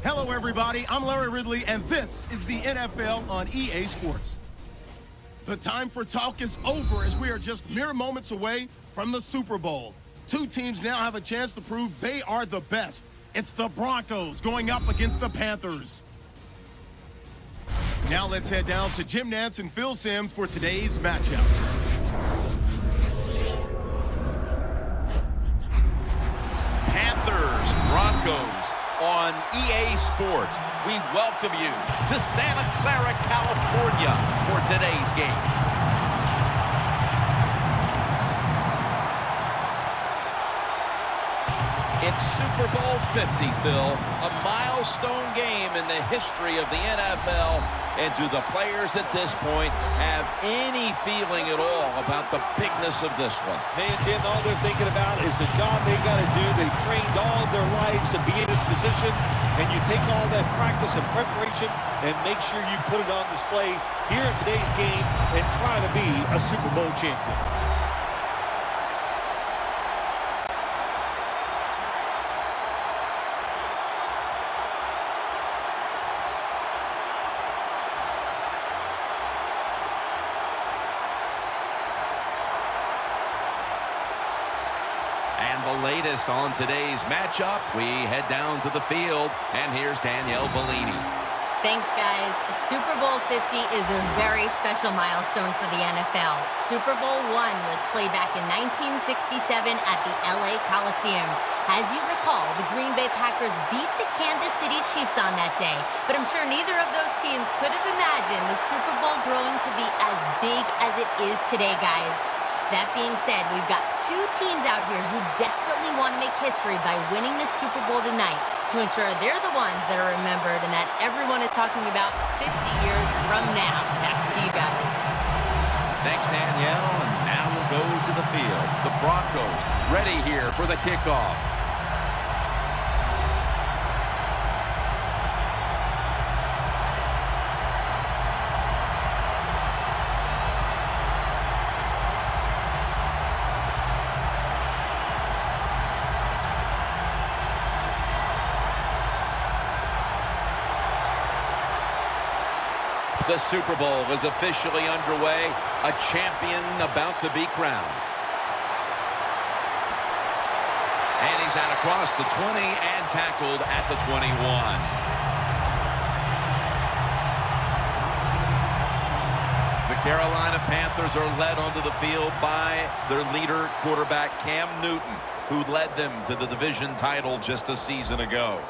Hello, everybody. I'm Larry Ridley, and this is the NFL on EA Sports. The time for talk is over as we are just mere moments away from the Super Bowl. Two teams now have a chance to prove they are the best. It's the Broncos going up against the Panthers. Now let's head down to Jim Nantz and Phil Simms for today's matchup. Panthers, Broncos on EA Sports. We welcome you to Santa Clara, California for today's game. It's Super Bowl 50, Phil, a milestone game in the history of the NFL. And do the players at this point have any feeling at all about the bigness of this one? Man, Jim, all they're thinking about is the job they got to do. They've trained all their lives to be in this position, and you take all that practice and preparation and make sure you put it on display here in today's game and try to be a Super Bowl champion. The latest on today's matchup, we head down to the field, and here's Danielle Bellini. Thanks, guys. Super Bowl 50 is a very special milestone for the NFL. Super Bowl I was played back in 1967 at the LA Coliseum. As you recall, the Green Bay Packers beat the Kansas City Chiefs on that day, but I'm sure neither of those teams could have imagined the Super Bowl growing to be as big as it is today, guys. That being said, we've got two teams out here who desperately want to make history by winning the Super Bowl tonight to ensure they're the ones that are remembered and that everyone is talking about 50 years from now. Back to you guys. Thanks, Danielle. And now we'll go to the field. The Broncos ready here for the kickoff. The Super Bowl is officially underway. A champion about to be crowned. And he's out across the 20 and tackled at the 21. The Carolina Panthers are led onto the field by their leader, quarterback Cam Newton, who led them to the division title just a season ago.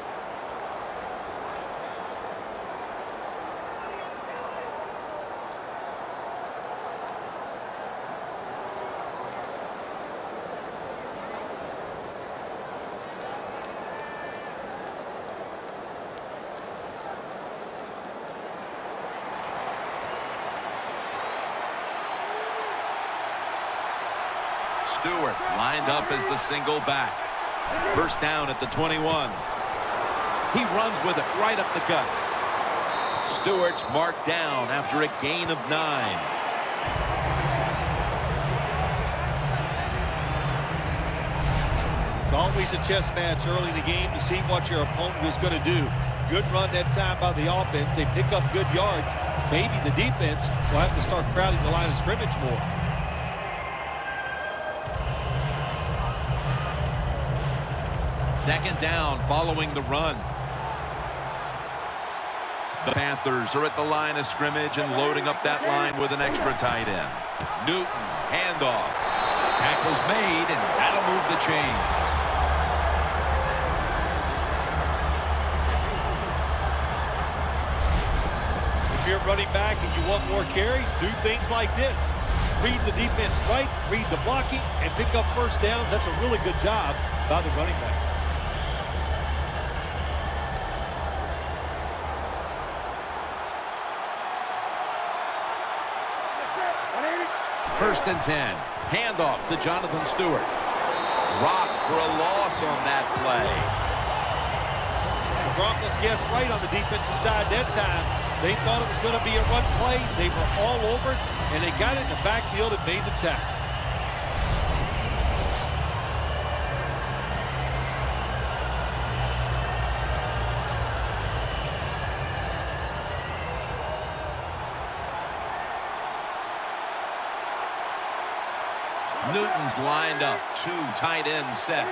Stewart lined up as the single back. First down at the 21. He runs with it right up the gut. Stewart's marked down after a gain of 9. It's always a chess match early in the game to see what your opponent is going to do. Good run that time by the offense. They pick up good yards. Maybe the defense will have to start crowding the line of scrimmage more. Second down following the run. The Panthers are at the line of scrimmage and loading up that line with an extra tight end. Newton, handoff. Tackle's made, and that'll move the chains. If you're running back and you want more carries, do things like this. Read the defense right, read the blocking, and pick up first downs. That's a really good job by the running back. First and 10. Handoff to Jonathan Stewart. Rocked for a loss on that play. The Broncos guessed right on the defensive side that time. They thought it was going to be a run play. They were all over it, and they got it in the backfield and made the tackle. Newton's lined up. 2 tight ends set.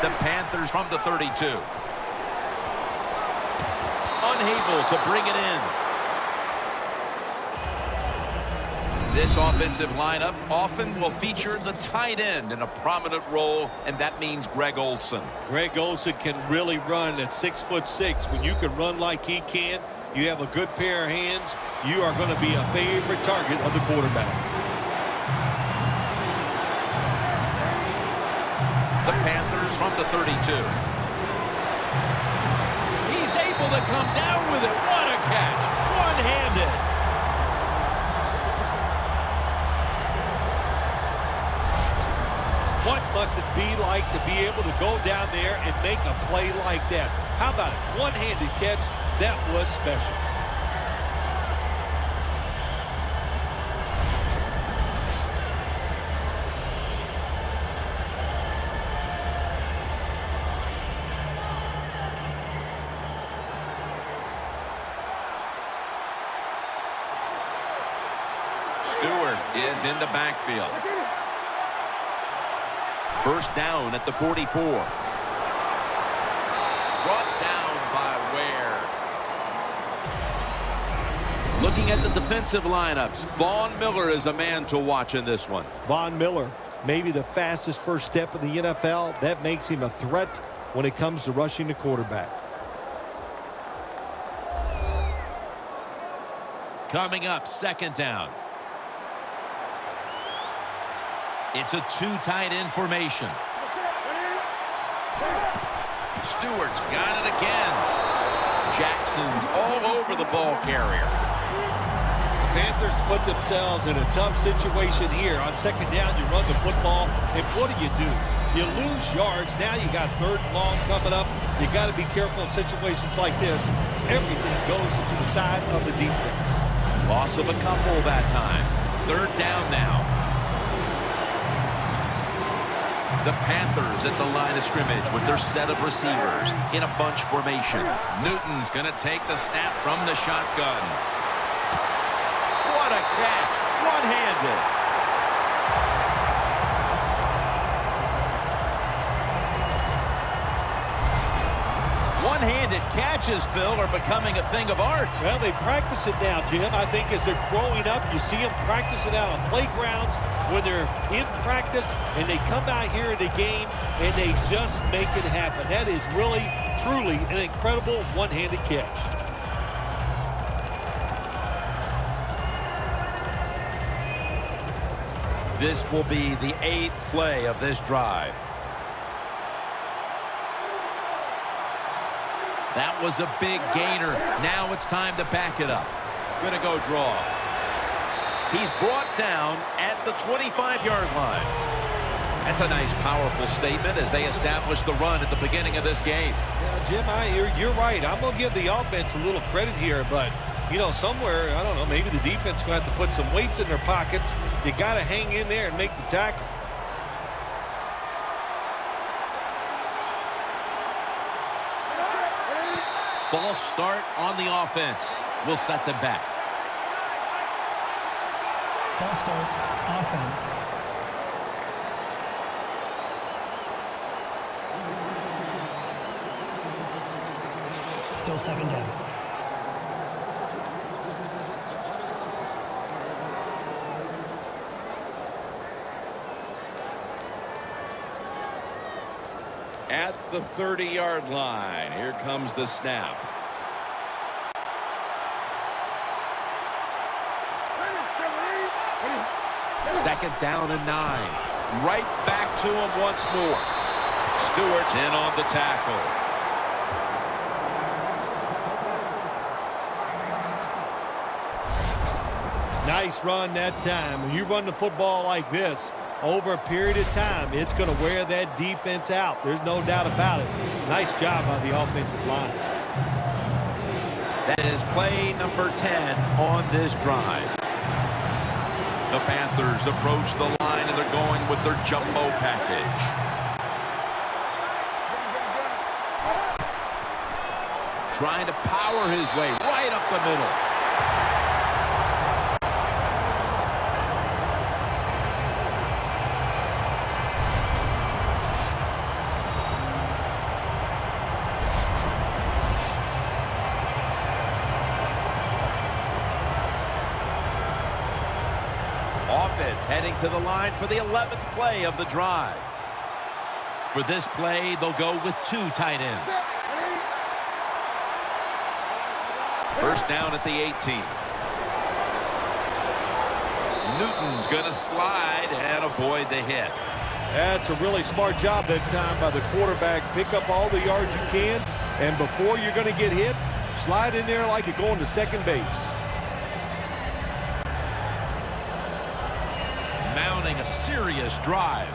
The Panthers from the 32. Unable to bring it in. This offensive lineup often will feature the tight end in a prominent role, and that means Greg Olsen. Greg Olsen can really run at 6'6". When you can run like he can, you have a good pair of hands, you are going to be a favorite target of the quarterback. The Panthers from the 32. He's able to come down with it. What a catch. One-handed. What must it be like to be able to go down there and make a play like that? How about it? One-handed catch. That was special. Stewart is in the backfield. First down at the 44. Brought down by Ware. Looking at the defensive lineups, Von Miller is a man to watch in this one. Von Miller, maybe the fastest first step in the NFL. That makes him a threat when it comes to rushing the quarterback. Coming up, second down. It's a 2 tight end formation. Stewart's got it again. Jackson's all over the ball carrier. The Panthers put themselves in a tough situation here. On second down, you run the football, and what do? You lose yards. Now you got 3rd and long coming up. You got to be careful in situations like this. Everything goes into the side of the defense. Loss of a couple that time. 3rd down now. The Panthers at the line of scrimmage with their set of receivers in a bunch formation. Newton's going to take the snap from the shotgun. What a catch! One-handed. One-handed catches, Phil, are becoming a thing of art. Well, they practice it now, Jim. I think as they're growing up, you see them practice it out on playgrounds when they're in practice, and they come out here in the game, and they just make it happen. That is really, truly an incredible one-handed catch. This will be the 8th play of this drive. That was a big gainer. Now it's time to back it up. Gonna go draw. He's brought down at the 25-yard line. That's a nice, powerful statement as they establish the run at the beginning of this game. Yeah, Jim, you're right. I'm going to give the offense a little credit here, but, you know, somewhere, I don't know, maybe the defense is going to have to put some weights in their pockets. You got to hang in there and make the tackle. False start on the offense will set them back. False start, offense. Still second down. At the 30-yard line, here comes the snap. Second down and 9. Right back to him once more. Stewart's in on the tackle. Nice run that time. When you run the football like this, over a period of time, it's going to wear that defense out. There's no doubt about it. Nice job by the offensive line. That is play number 10 on this drive. The Panthers approach the line, and they're going with their jumbo package. Trying to power his way right up the middle. Is heading to the line for the 11th play of the drive. For this play, they'll go with 2 tight ends. First down at the 18. Newton's going to slide and avoid the hit. That's a really smart job that time by the quarterback. Pick up all the yards you can, and before you're going to get hit, slide in there like you're going to second base. Mounting a serious drive.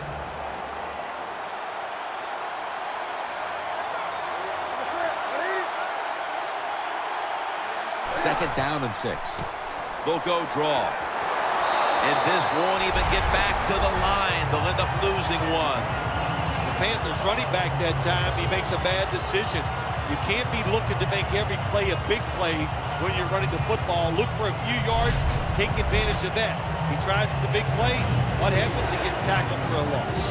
Second down and 6. They'll go draw. And this won't even get back to the line. They'll end up losing 1. The Panthers running back that time, he makes a bad decision. You can't be looking to make every play a big play when you're running the football. Look for a few yards, take advantage of that. He tries for the big play. What happens? He gets tackled for a loss.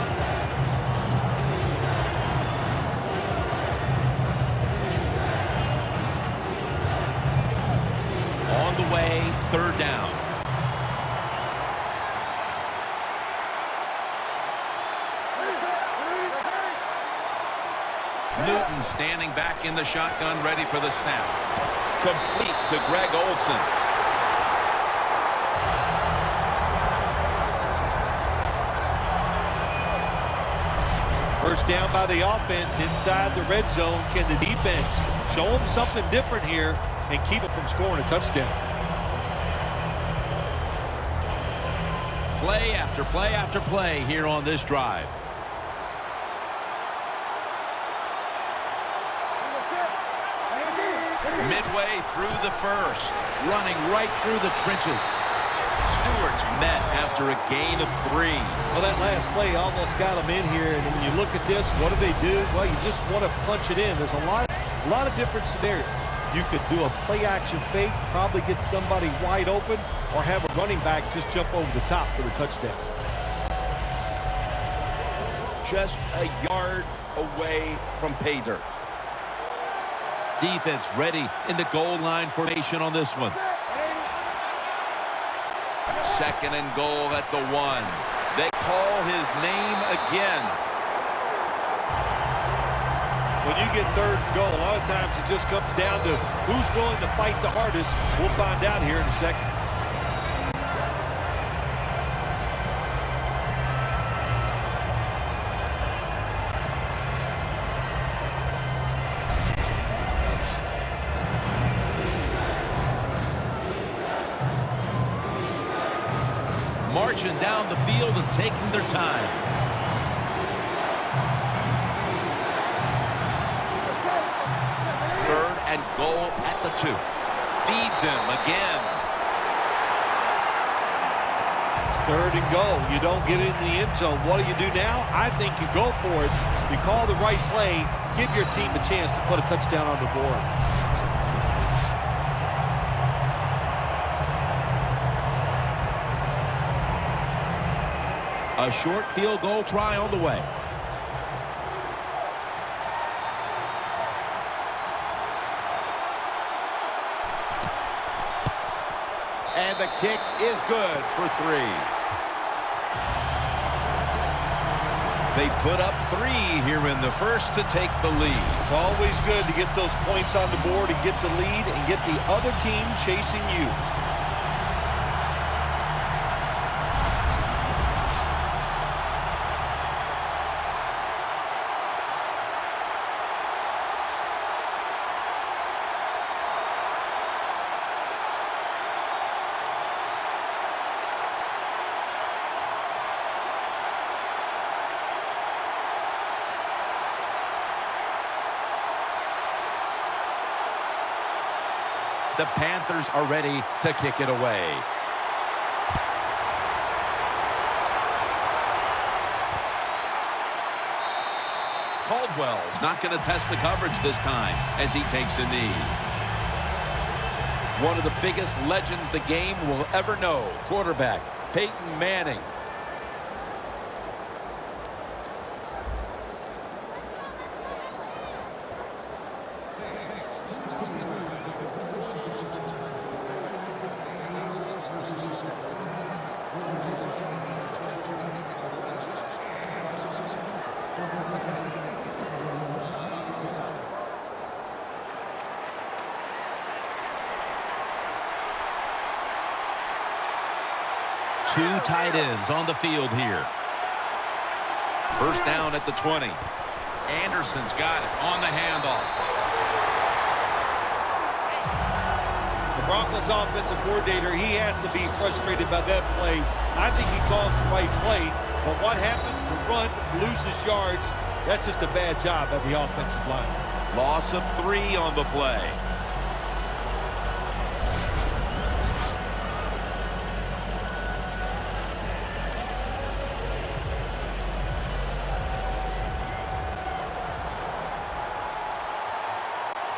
On the way, third down. Newton standing back in the shotgun, ready for the snap. Complete to Greg Olsen. First down by the offense inside the red zone. Can the defense show them something different here and keep it from scoring a touchdown? Play after play after play here on this drive. Midway through the first. Running right through the trenches. Stewart's met after a gain of 3. Well, that last play almost got him in here, and when you look at this, what do? Well, you just want to punch it in. There's a lot of different scenarios. You could do a play-action fake, probably get somebody wide open, or have a running back just jump over the top for the touchdown. Just a yard away from pay dirt. Defense ready in the goal line formation on this one. Second and goal at the 1. They call his name again. When you get third and goal, a lot of times it just comes down to who's willing to fight the hardest. We'll find out here in a second. Marching down the field and taking their time. Third and goal at the 2. Feeds him again. It's third and goal. You don't get in the end zone. What do you do now? I think you go for it. You call the right play. Give your team a chance to put a touchdown on the board. A short field goal try on the way. And the kick is good for 3. They put up 3 here in the first to take the lead. It's always good to get those points on the board and get the lead and get the other team chasing you. The Panthers are ready to kick it away. Caldwell's not going to test the coverage this time as he takes a knee. One of the biggest legends the game will ever know, quarterback Peyton Manning. Two tight ends on the field here. First down at the 20. Anderson's got it on the handoff. The Broncos offensive coordinator, he has to be frustrated by that play. I think he calls the right play, but what happens to run, loses yards, that's just a bad job by the offensive line. Loss of 3 on the play.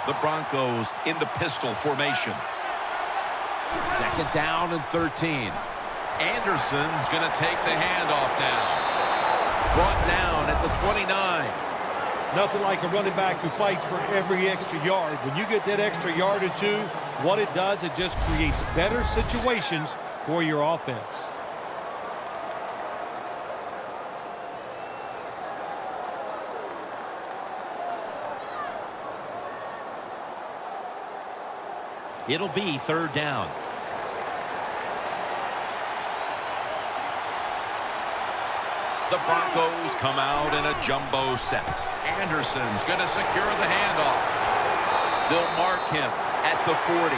The Broncos in the pistol formation. Second down and 13. Anderson's going to take the handoff now. Brought down at the 29. Nothing like a running back who fights for every extra yard. When you get that extra yard or two, what it does, it just creates better situations for your offense. It'll be third down. The Broncos come out in a jumbo set. Anderson's going to secure the handoff. They'll mark him at the 40.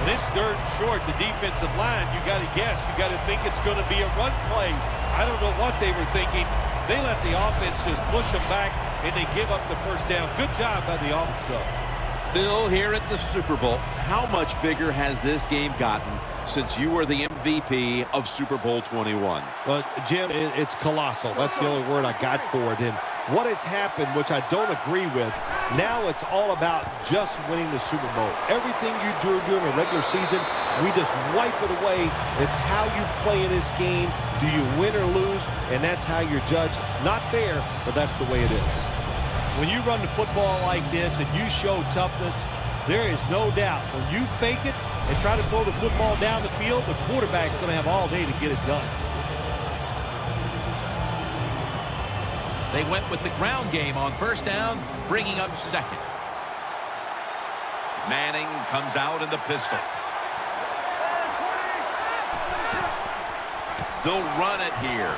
When it's third and short, the defensive line, you got to guess. You got to think it's going to be a run play. I don't know what they were thinking. They let the offense just push them back, and they give up the first down. Good job by the offense, though. Phil, here at the Super Bowl, how much bigger has this game gotten since you were the MVP of Super Bowl 21? Well, Jim, it's colossal. That's the only word I got for it. And what has happened, which I don't agree with, now it's all about just winning the Super Bowl. Everything you do during a regular season, we just wipe it away. It's how you play in this game. Do you win or lose? And that's how you're judged. Not fair, but that's the way it is. When you run the football like this and you show toughness, there is no doubt when you fake it and try to throw the football down the field, the quarterback's going to have all day to get it done. They went with the ground game on first down, bringing up second. Manning comes out in the pistol. They'll run it here.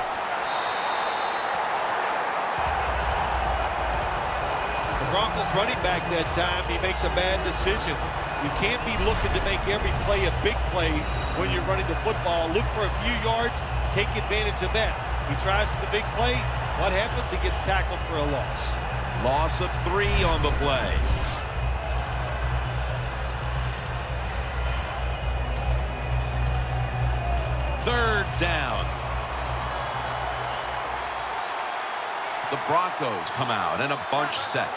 Broncos running back that time, he makes a bad decision. You can't be looking to make every play a big play when you're running the football. Look for a few yards, take advantage of that. He tries for the big play. What happens? He gets tackled for a loss. Loss of 3 on the play. Third down. The Broncos come out in a bunch set.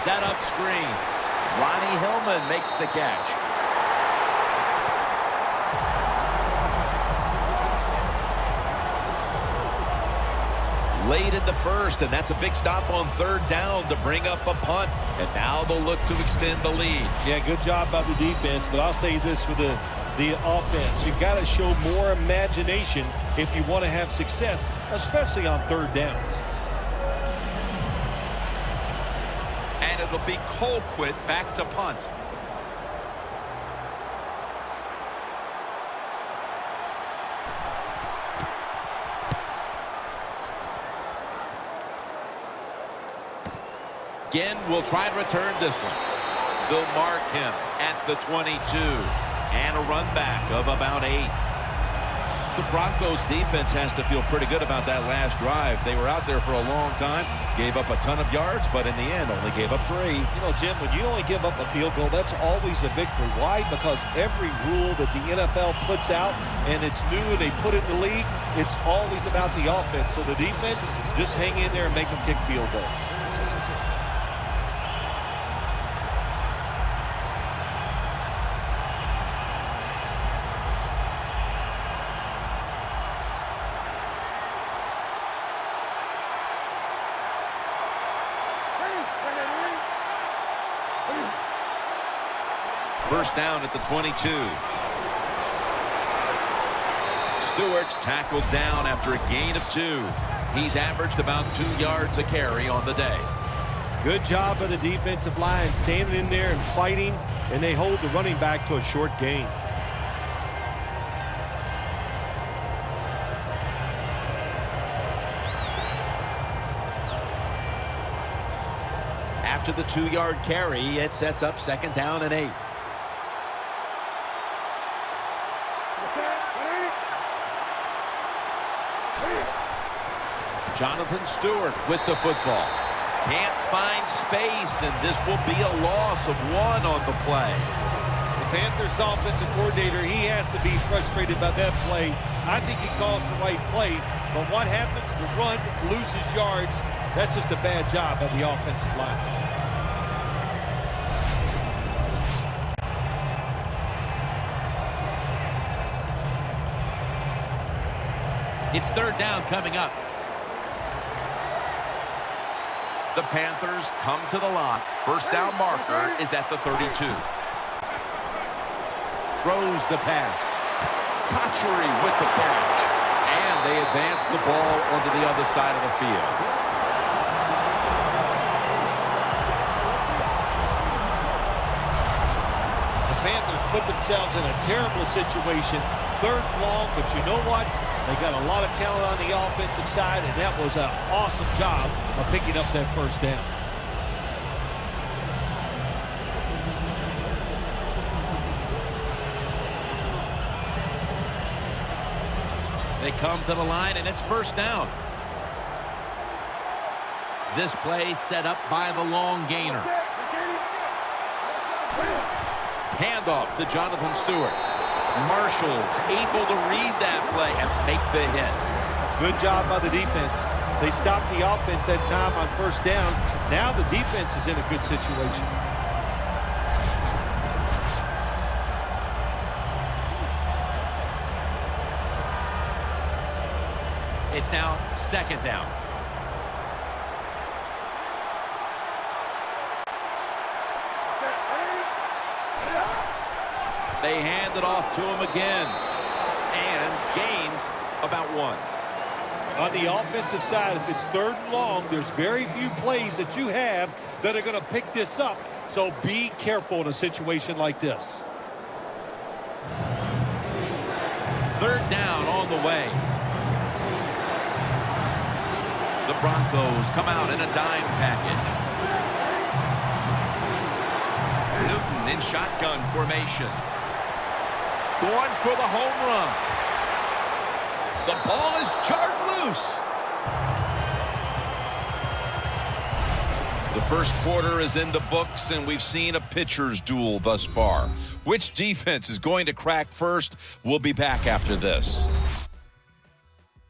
Set up screen. Ronnie Hillman makes the catch. Late in the first, and that's a big stop on third down to bring up a punt. And now they'll look to extend the lead. Yeah, good job by the defense, but I'll say this for the offense. You've got to show more imagination if you want to have success, especially on third downs. And it'll be Colquitt back to punt. Again, we'll try and return this one. They'll mark him at the 22. And a run back of about 8. The Broncos defense has to feel pretty good about that last drive. They were out there for a long time, gave up a ton of yards, but in the end only gave up 3. You know, Jim, when you only give up a field goal, that's always a victory. Why? Because every rule that the NFL puts out, and it's new and they put it in the league, it's always about the offense. So the defense, just hang in there and make them kick field goals. First down at the 22. Stewart's tackled down after a gain of 2. He's averaged about 2 yards a carry on the day. Good job by the defensive line standing in there and fighting, and they hold the running back to a short gain. After the 2-yard carry, it sets up 2nd down and 8. Jonathan Stewart with the football. Can't find space, and this will be a loss of 1 on the play. The Panthers offensive coordinator, he has to be frustrated by that play. I think he calls the right play, but what happens? The run loses yards. That's just a bad job by the offensive line. It's 3rd down coming up. The Panthers come to the line. 1st down marker is at the 32. Throws the pass. Kotchery with the catch. And they advance the ball onto the other side of the field. The Panthers put themselves in a terrible situation. 3rd and long, but you know what? They got a lot of talent on the offensive side, and that was an awesome job of picking up that 1st down. They come to the line, and it's 1st down. This play set up by the long gainer. Handoff to Jonathan Stewart. Marshall's able to read that play and make the hit. Good job by the defense. They stopped the offense that time on 1st down. Now the defense is in a good situation. It's now 2nd down. They hand it off to him again. And gains about 1. On the offensive side, if it's 3rd and long, there's very few plays that you have that are going to pick this up. So be careful in a situation like this. 3rd down on the way. The Broncos come out in a dime package. Newton in shotgun formation. Going for the home run. The ball is jarred loose. The 1st quarter is in the books, and we've seen a pitcher's duel thus far. Which defense is going to crack first? We'll be back after this.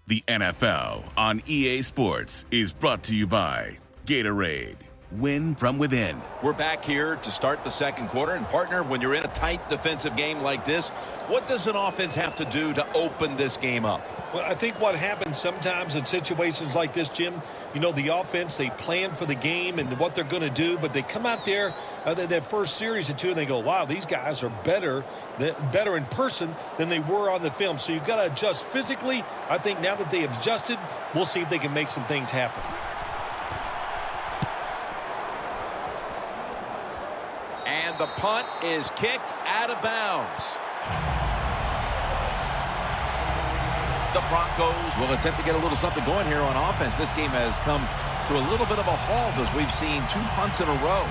The NFL on EA Sports is brought to you by Gatorade. Win from within. We're back here to start the 2nd quarter. And partner, when you're in a tight defensive game like this, what does an offense have to do to open this game up? Well, I think what happens sometimes in situations like this, Jim, you know, the offense, they plan for the game and what they're going to do, but they come out there, that first series or 2, and they go, wow, these guys are better in person than they were on the film. So you've got to adjust physically. I think now that they have adjusted, we'll see if they can make some things happen. And the punt is kicked out of bounds. The Broncos will attempt to get a little something going here on offense. This game has come to a little bit of a halt as we've seen 2 punts in a row.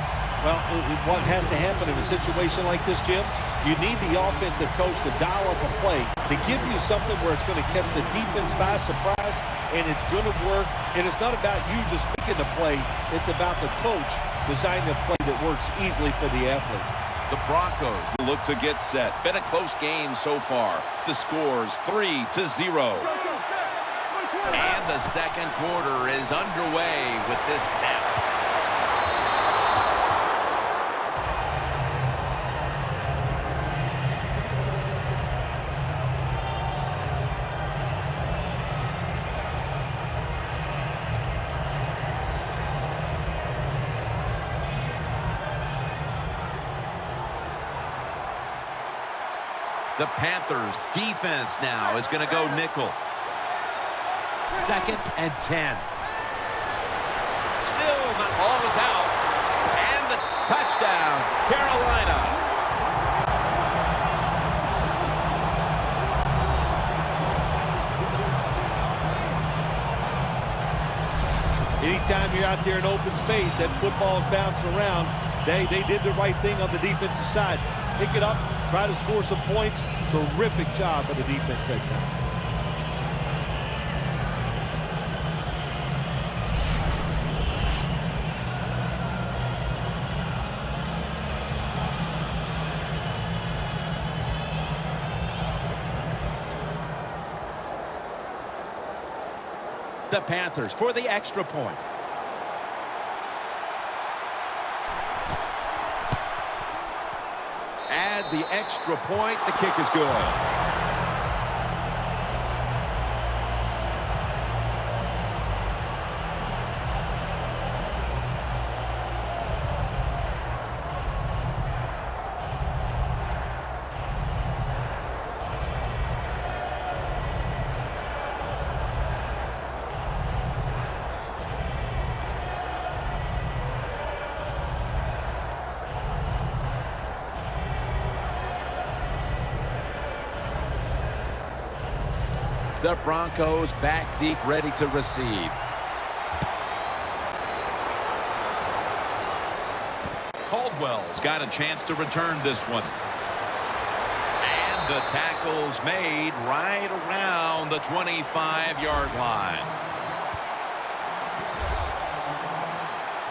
Well, what has to happen in a situation like this, Jim, you need the offensive coach to dial up a play, to give you something where it's going to catch the defense by surprise, and it's going to work. And it's not about you just making the play. It's about the coach designing a play that works easily for the athlete. The Broncos will look to get set. Been a close game so far. The score's 3-0. And the 2nd quarter is underway with this snap. The Panthers defense now is going to go nickel. 2nd and 10. Still not all is out. And the touchdown, Carolina. Anytime you're out there in open space, that football's bouncing around. They did the right thing on the defensive side. Pick it up, try to score some points. Terrific job by the defense that time. The Panthers for the extra point. Add the extra point. The kick is good. The Broncos back deep, ready to receive. Caldwell's got a chance to return this one. And the tackle's made right around the 25-yard line.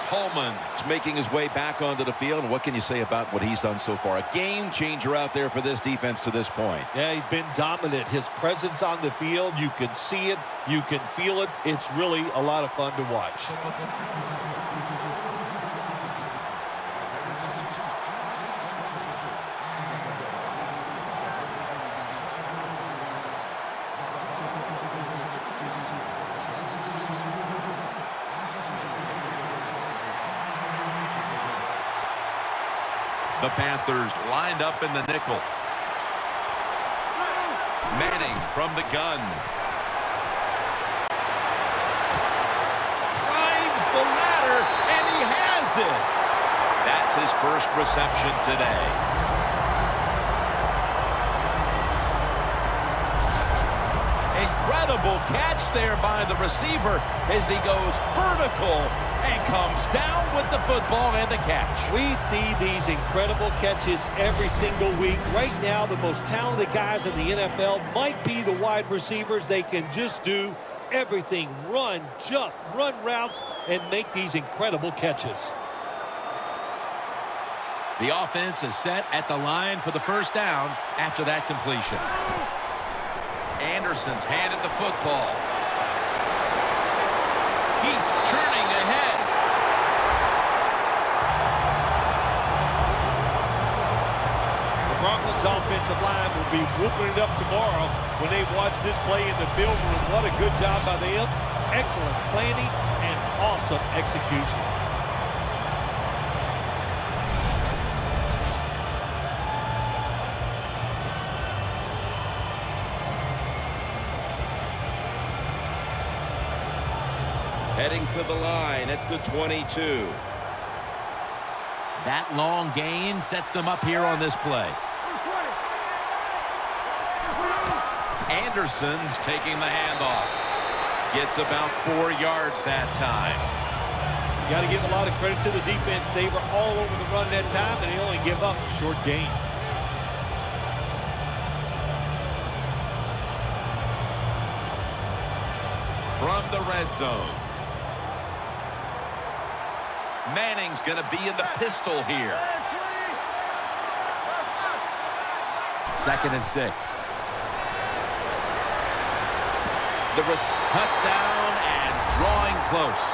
Coleman's making his way back onto the field. And what can you say about what he's done so far? A game changer out there for this defense to this point. Yeah, he's been dominant. His presence on the field, you can see it, you can feel it. It's really a lot of fun to watch. The Panthers lined up in the nickel. Manning from the gun. Climbs the ladder, and he has it. That's his first reception today. Incredible catch there by the receiver as he goes vertical and comes down with the football and the catch. We see these incredible catches every single week. Right now, the most talented guys in the NFL might be the wide receivers. They can just do everything. Run, jump, run routes, and make these incredible catches. The offense is set at the line for the first down after that completion. Anderson's handed the football. Keeps churning ahead. The Broncos offensive line will be whooping it up tomorrow when they watch this play in the film room. What a good job by them. Excellent planning and awesome execution. Heading to the line at the 22. That long gain sets them up here on this play. Anderson's taking the handoff. Gets about 4 yards that time. You got to give a lot of credit to the defense. They were all over the run that time, and they only give up a short gain. From the red zone. Manning's going to be in the pistol here. 2nd and 6. The touchdown and drawing close.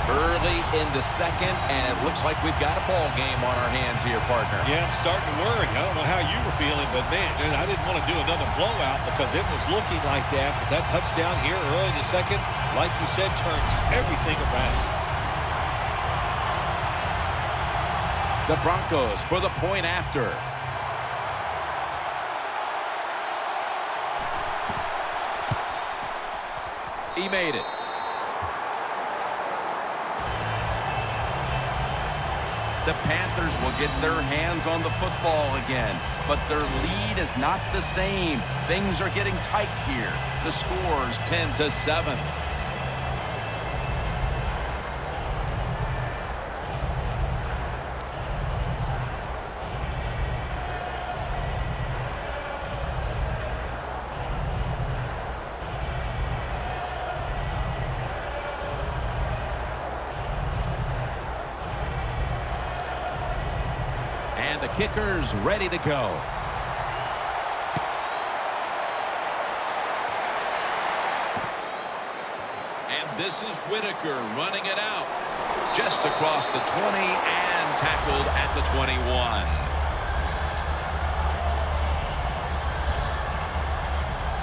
Early in the second, and it looks like we've got a ball game on our hands here, partner. Yeah, I'm starting to worry. I don't know how you were feeling, but man, I didn't want to do another blowout because it was looking like that. But that touchdown here early in the second, like you said, turns everything around. The Broncos for the point after. He made it. The Panthers will get their hands on the football again, but their lead is not the same. Things are getting tight here. The score's 10-7. And the kicker's ready to go. And this is Whitaker running it out. Just across the 20 and tackled at the 21.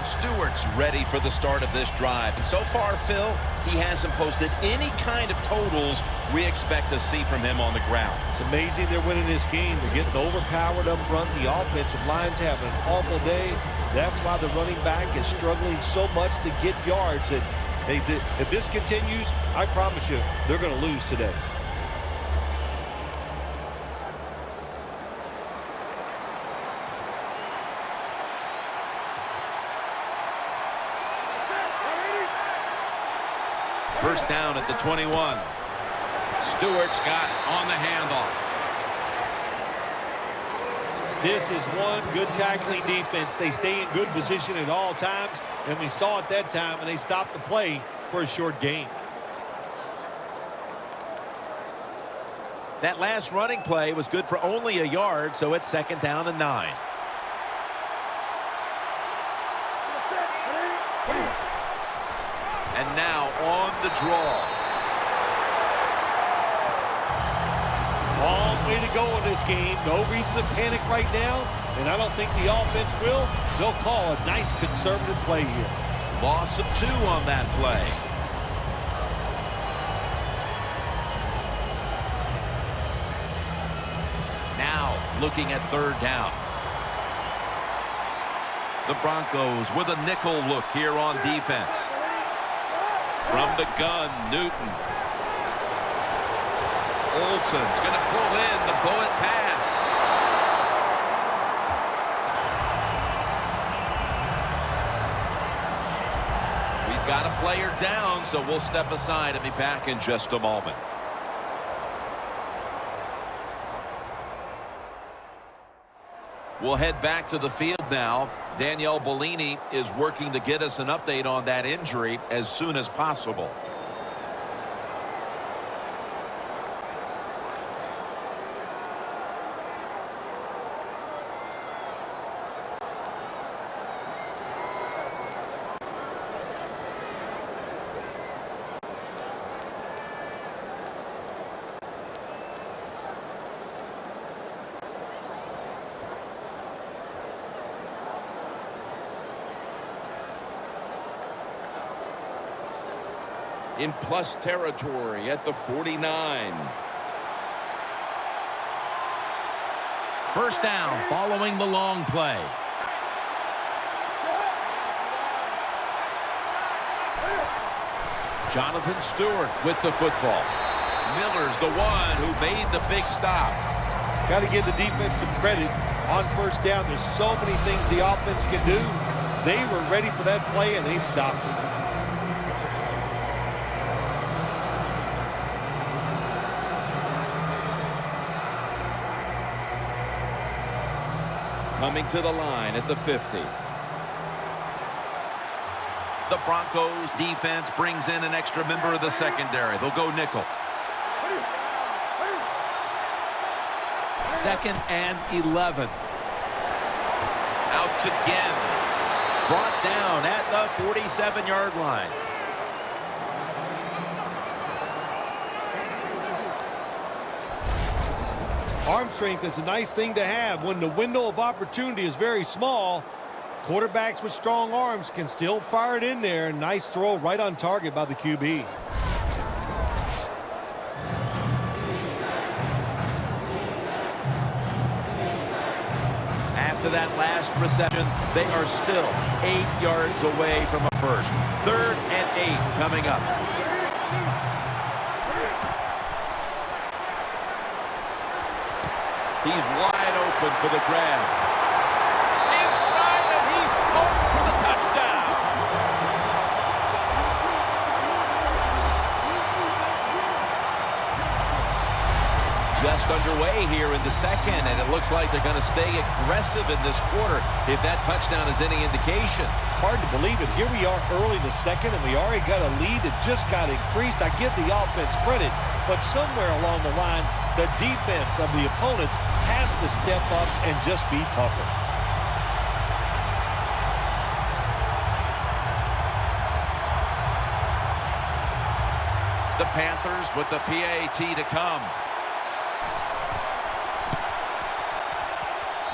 Stewart's ready for the start of this drive. And so far, Phil, he hasn't posted any kind of totals we expect to see from him on the ground. It's amazing they're winning this game. They're getting overpowered up front. The offensive line's having an awful day. That's why the running back is struggling so much to get yards. And hey, if this continues, I promise you, they're going to lose today. First down at the 21. Stewart's got it on the handoff. This is one good tackling defense. They stay in good position at all times, and we saw it that time, and they stopped the play for a short gain. That last running play was good for only a yard, so it's 2nd down and 9. And now on the draw. Long way to go in this game. No reason to panic right now, and I don't think the offense will. They'll call a nice conservative play here. Loss of 2 on that play. Now looking at 3rd down. The Broncos with a nickel look here on defense. From the gun, Newton. Olsen's going to pull in the bullet pass. We've got a player down, so we'll step aside and be back in just a moment. We'll head back to the field now. Danielle Bellini is working to get us an update on that injury as soon as possible. In plus territory at the 49. First down following the long play. Jonathan Stewart with the football. Miller's the one who made the big stop. Got to give the defense some credit on first down. There's so many things the offense can do. They were ready for that play, and they stopped it. Coming to the line at the 50. The Broncos defense brings in an extra member of the secondary. They'll go nickel. 2nd and 11. Out again. Brought down at the 47-yard line. Arm strength is a nice thing to have when the window of opportunity is very small. Quarterbacks with strong arms can still fire it in there. Nice throw right on target by the QB. After that last reception, they are still 8 yards away from a first. 3rd and 8 coming up. He's wide open for the grab. Inside, and he's home for the touchdown. Just underway here in the second, and it looks like they're going to stay aggressive in this quarter if that touchdown is any indication. Hard to believe it. Here we are early in the second, and we already got a lead that just got increased. I give the offense credit, but somewhere along the line, the defense of the opponents has to step up and just be tougher. The Panthers with the PAT to come.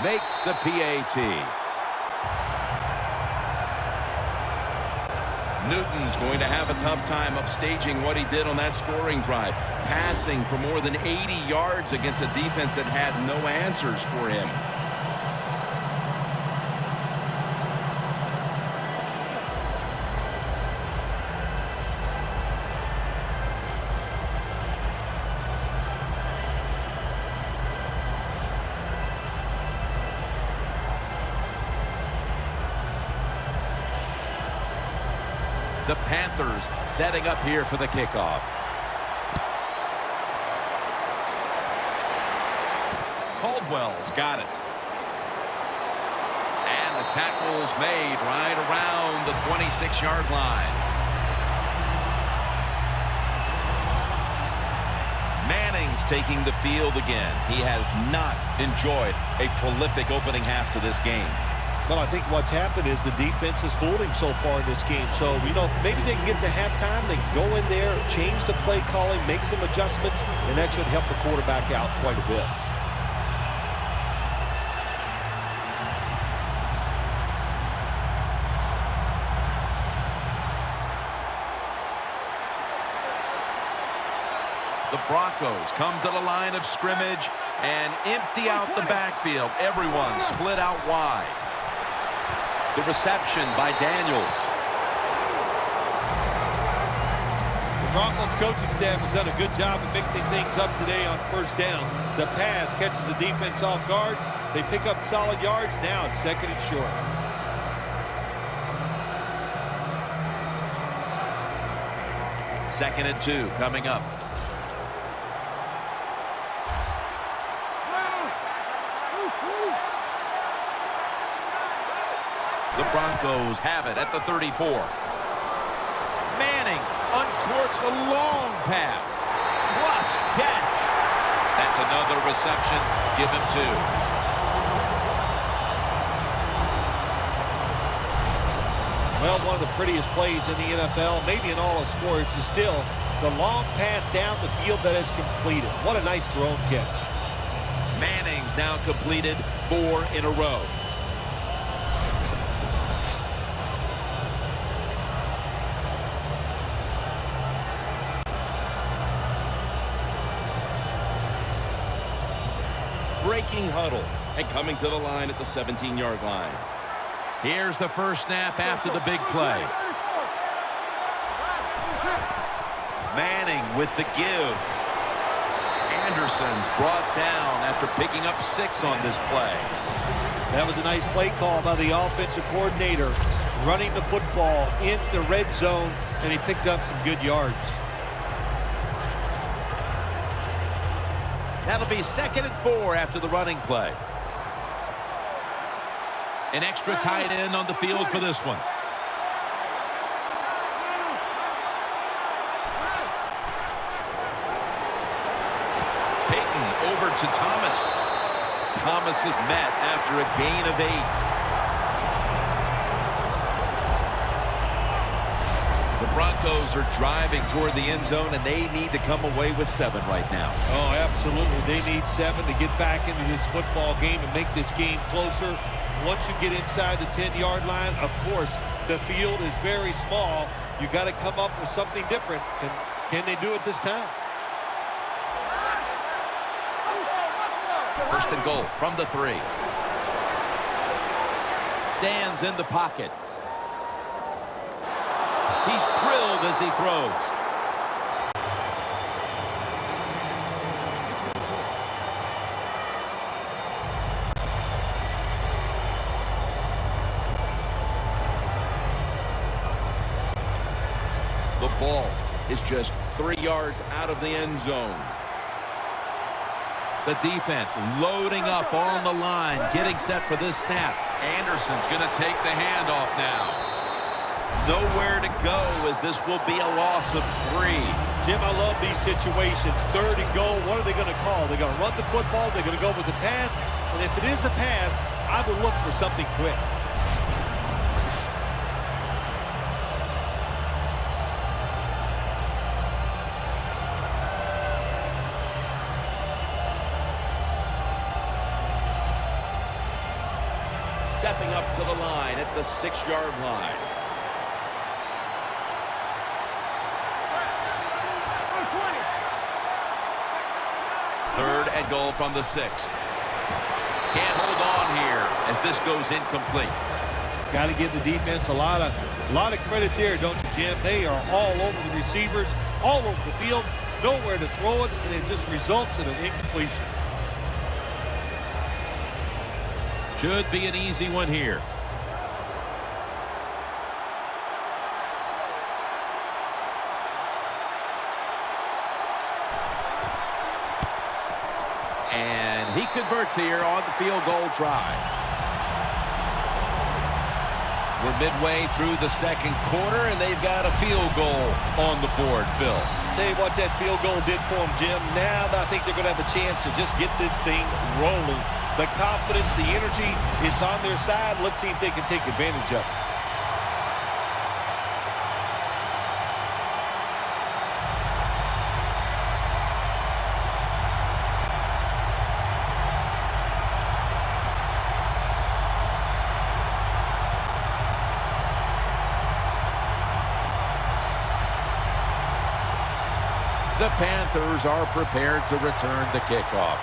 Makes the PAT. Newton's going to have a tough time upstaging what he did on that scoring drive, passing for more than 80 yards against a defense that had no answers for him. The Panthers setting up here for the kickoff. Caldwell's got it. And the tackle's made right around the 26-yard line. Manning's taking the field again. He has not enjoyed a prolific opening half to this game. Well, I think what's happened is the defense has fooled him so far in this game. So, maybe they can get to halftime. They can go in there, change the play calling, make some adjustments, and that should help the quarterback out quite a bit. The Broncos come to the line of scrimmage and empty out the backfield. Everyone split out wide. The reception by Daniels. The Broncos coaching staff has done a good job of mixing things up today on first down. The pass catches the defense off guard. They pick up solid yards. Now it's 2nd and short. Second and 2 coming up. The Broncos have it at the 34. Manning uncorks a long pass. Clutch catch. That's another reception. Give him 2. Well, one of the prettiest plays in the NFL, maybe in all of sports, is still the long pass down the field that is completed. What a nice thrown catch. Manning's now completed 4 in a row. Breaking huddle and coming to the line at the 17-yard line. Here's the first snap after the big play. Manning with the give. Anderson's brought down after picking up 6 on this play. That was a nice play call by the offensive coordinator, running the football in the red zone, and he picked up some good yards. That'll be 2nd and 4 after the running play. An extra tight end on the field for this one. Peyton over to Thomas. Thomas is met after a gain of 8. The Broncos are driving toward the end zone, and they need to come away with 7 right now. Oh, absolutely. They need 7 to get back into this football game and make this game closer. once you get inside the 10-yard line, of course, the field is very small. You got to come up with something different. Can they do it this time? First and goal from the 3. Stands in the pocket. He's drilled as he throws. The ball is just 3 yards out of the end zone. The defense loading up on the line, getting set for this snap. Anderson's going to take the handoff now. Nowhere to go as this will be a loss of 3. Jim, I love these situations. 3rd and goal, what are they going to call? They're going to run the football, they're going to go with a pass, and if it is a pass, I would look for something quick. Stepping up to the line at the 6-yard line. Third and goal from the 6. Can't hold on here as this goes incomplete. Got to give the defense a lot of credit there, don't you, Jim? They are all over the receivers, all over the field, nowhere to throw it, and it just results in an incompletion. Should be an easy one here. And he converts here on the field goal try. We're midway through the 2nd quarter, and they've got a field goal on the board, Phil. Tell you what that field goal did for them, Jim. Now I think they're going to have a chance to just get this thing rolling. The confidence, the energy, it's on their side. Let's see if they can take advantage of it. The Panthers are prepared to return the kickoff.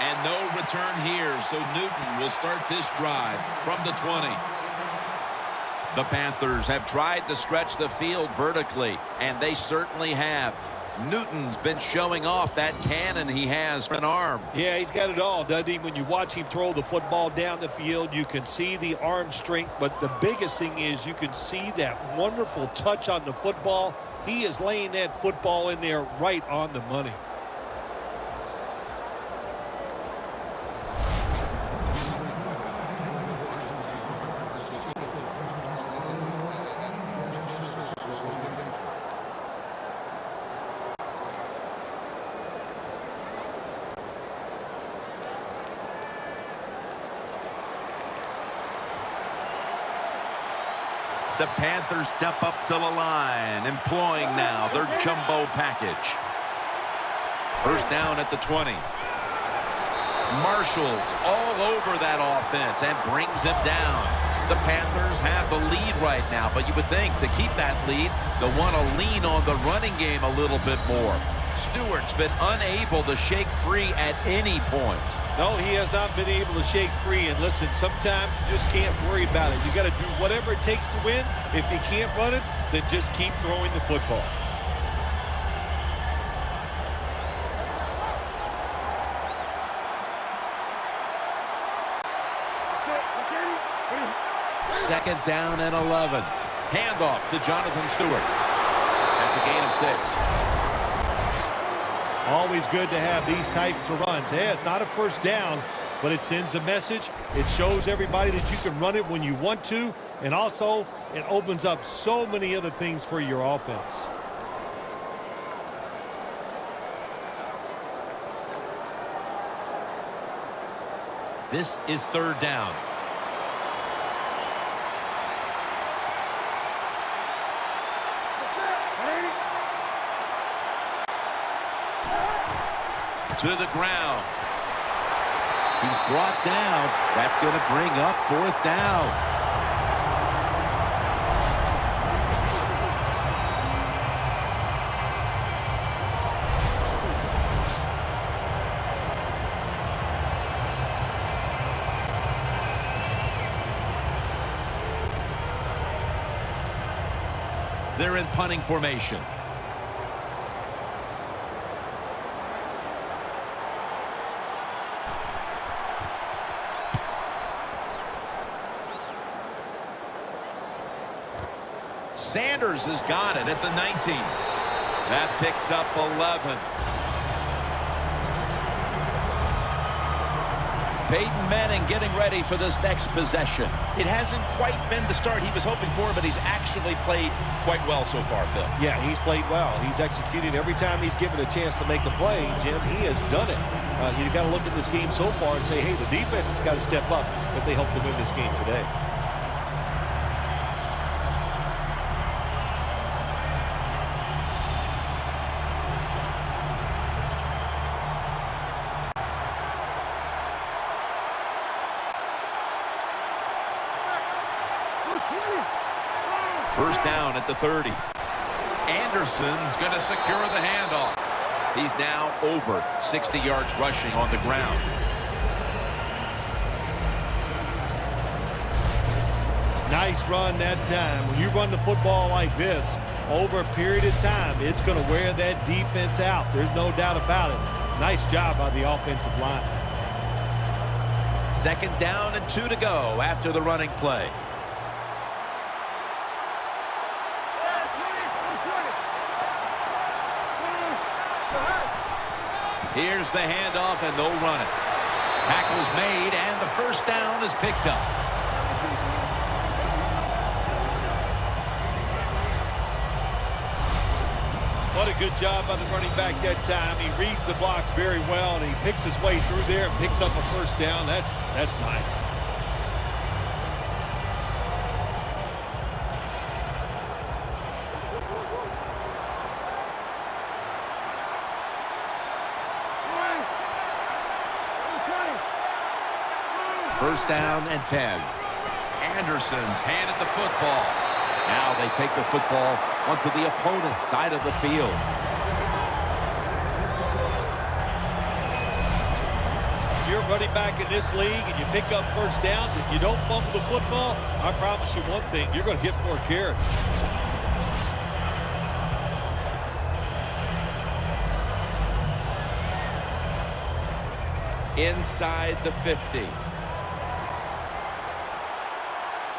And no return here, so Newton will start this drive from the 20. The Panthers have tried to stretch the field vertically, and they certainly have. Newton's been showing off that cannon he has for an arm. Yeah, he's got it all, doesn't he? When you watch him throw the football down the field, you can see the arm strength, but the biggest thing is you can see that wonderful touch on the football. He is laying that football in there right on the money. The Panthers step up to the line, employing now their jumbo package. First down at the 20. Marshall's all over that offense and brings him down. The Panthers have the lead right now, but you would think to keep that lead, they'll want to lean on the running game a little bit more. Stewart's been unable to shake free at any point. No, he has not been able to shake free. And listen, sometimes you just can't worry about it. You got to do whatever it takes to win. If you can't run it, then just keep throwing the football. Second down and 11. Handoff to Jonathan Stewart. That's a gain of 6. Always good to have these types of runs. Hey, it's not a first down, but it sends a message. It shows everybody that you can run it when you want to, and also it opens up so many other things for your offense. This is third down. to the ground. He's brought down. That's going to bring up 4th down. They're in punting formation. Sanders has got it at the 19. That picks up 11. Peyton Manning getting ready for this next possession. It hasn't quite been the start he was hoping for, but he's actually played quite well so far, Phil. Yeah, he's played well. He's executed every time he's given a chance to make a play. Jim, he has done it. You've got to look at this game so far and say, hey, the defense has got to step up if they hope to win this game today. First down at the 30. Anderson's going to secure the handoff. He's now over 60 yards rushing on the ground. Nice run that time. When you run the football like this, over a period of time, it's going to wear that defense out. There's no doubt about it. Nice job by the offensive line. 2nd down and 2 to go after the running play. Here's the handoff, and they'll run it. Tackle's made, and the first down is picked up. What a good job by the running back that time. He reads the blocks very well, and he picks his way through there and picks up a first down. That's nice. First down and 10. Anderson's handed the football. Now they take the football onto the opponent's side of the field. If you're running back in this league and you pick up first downs and you don't fumble the football, I promise you one thing, you're going to get more carries. Inside the 50.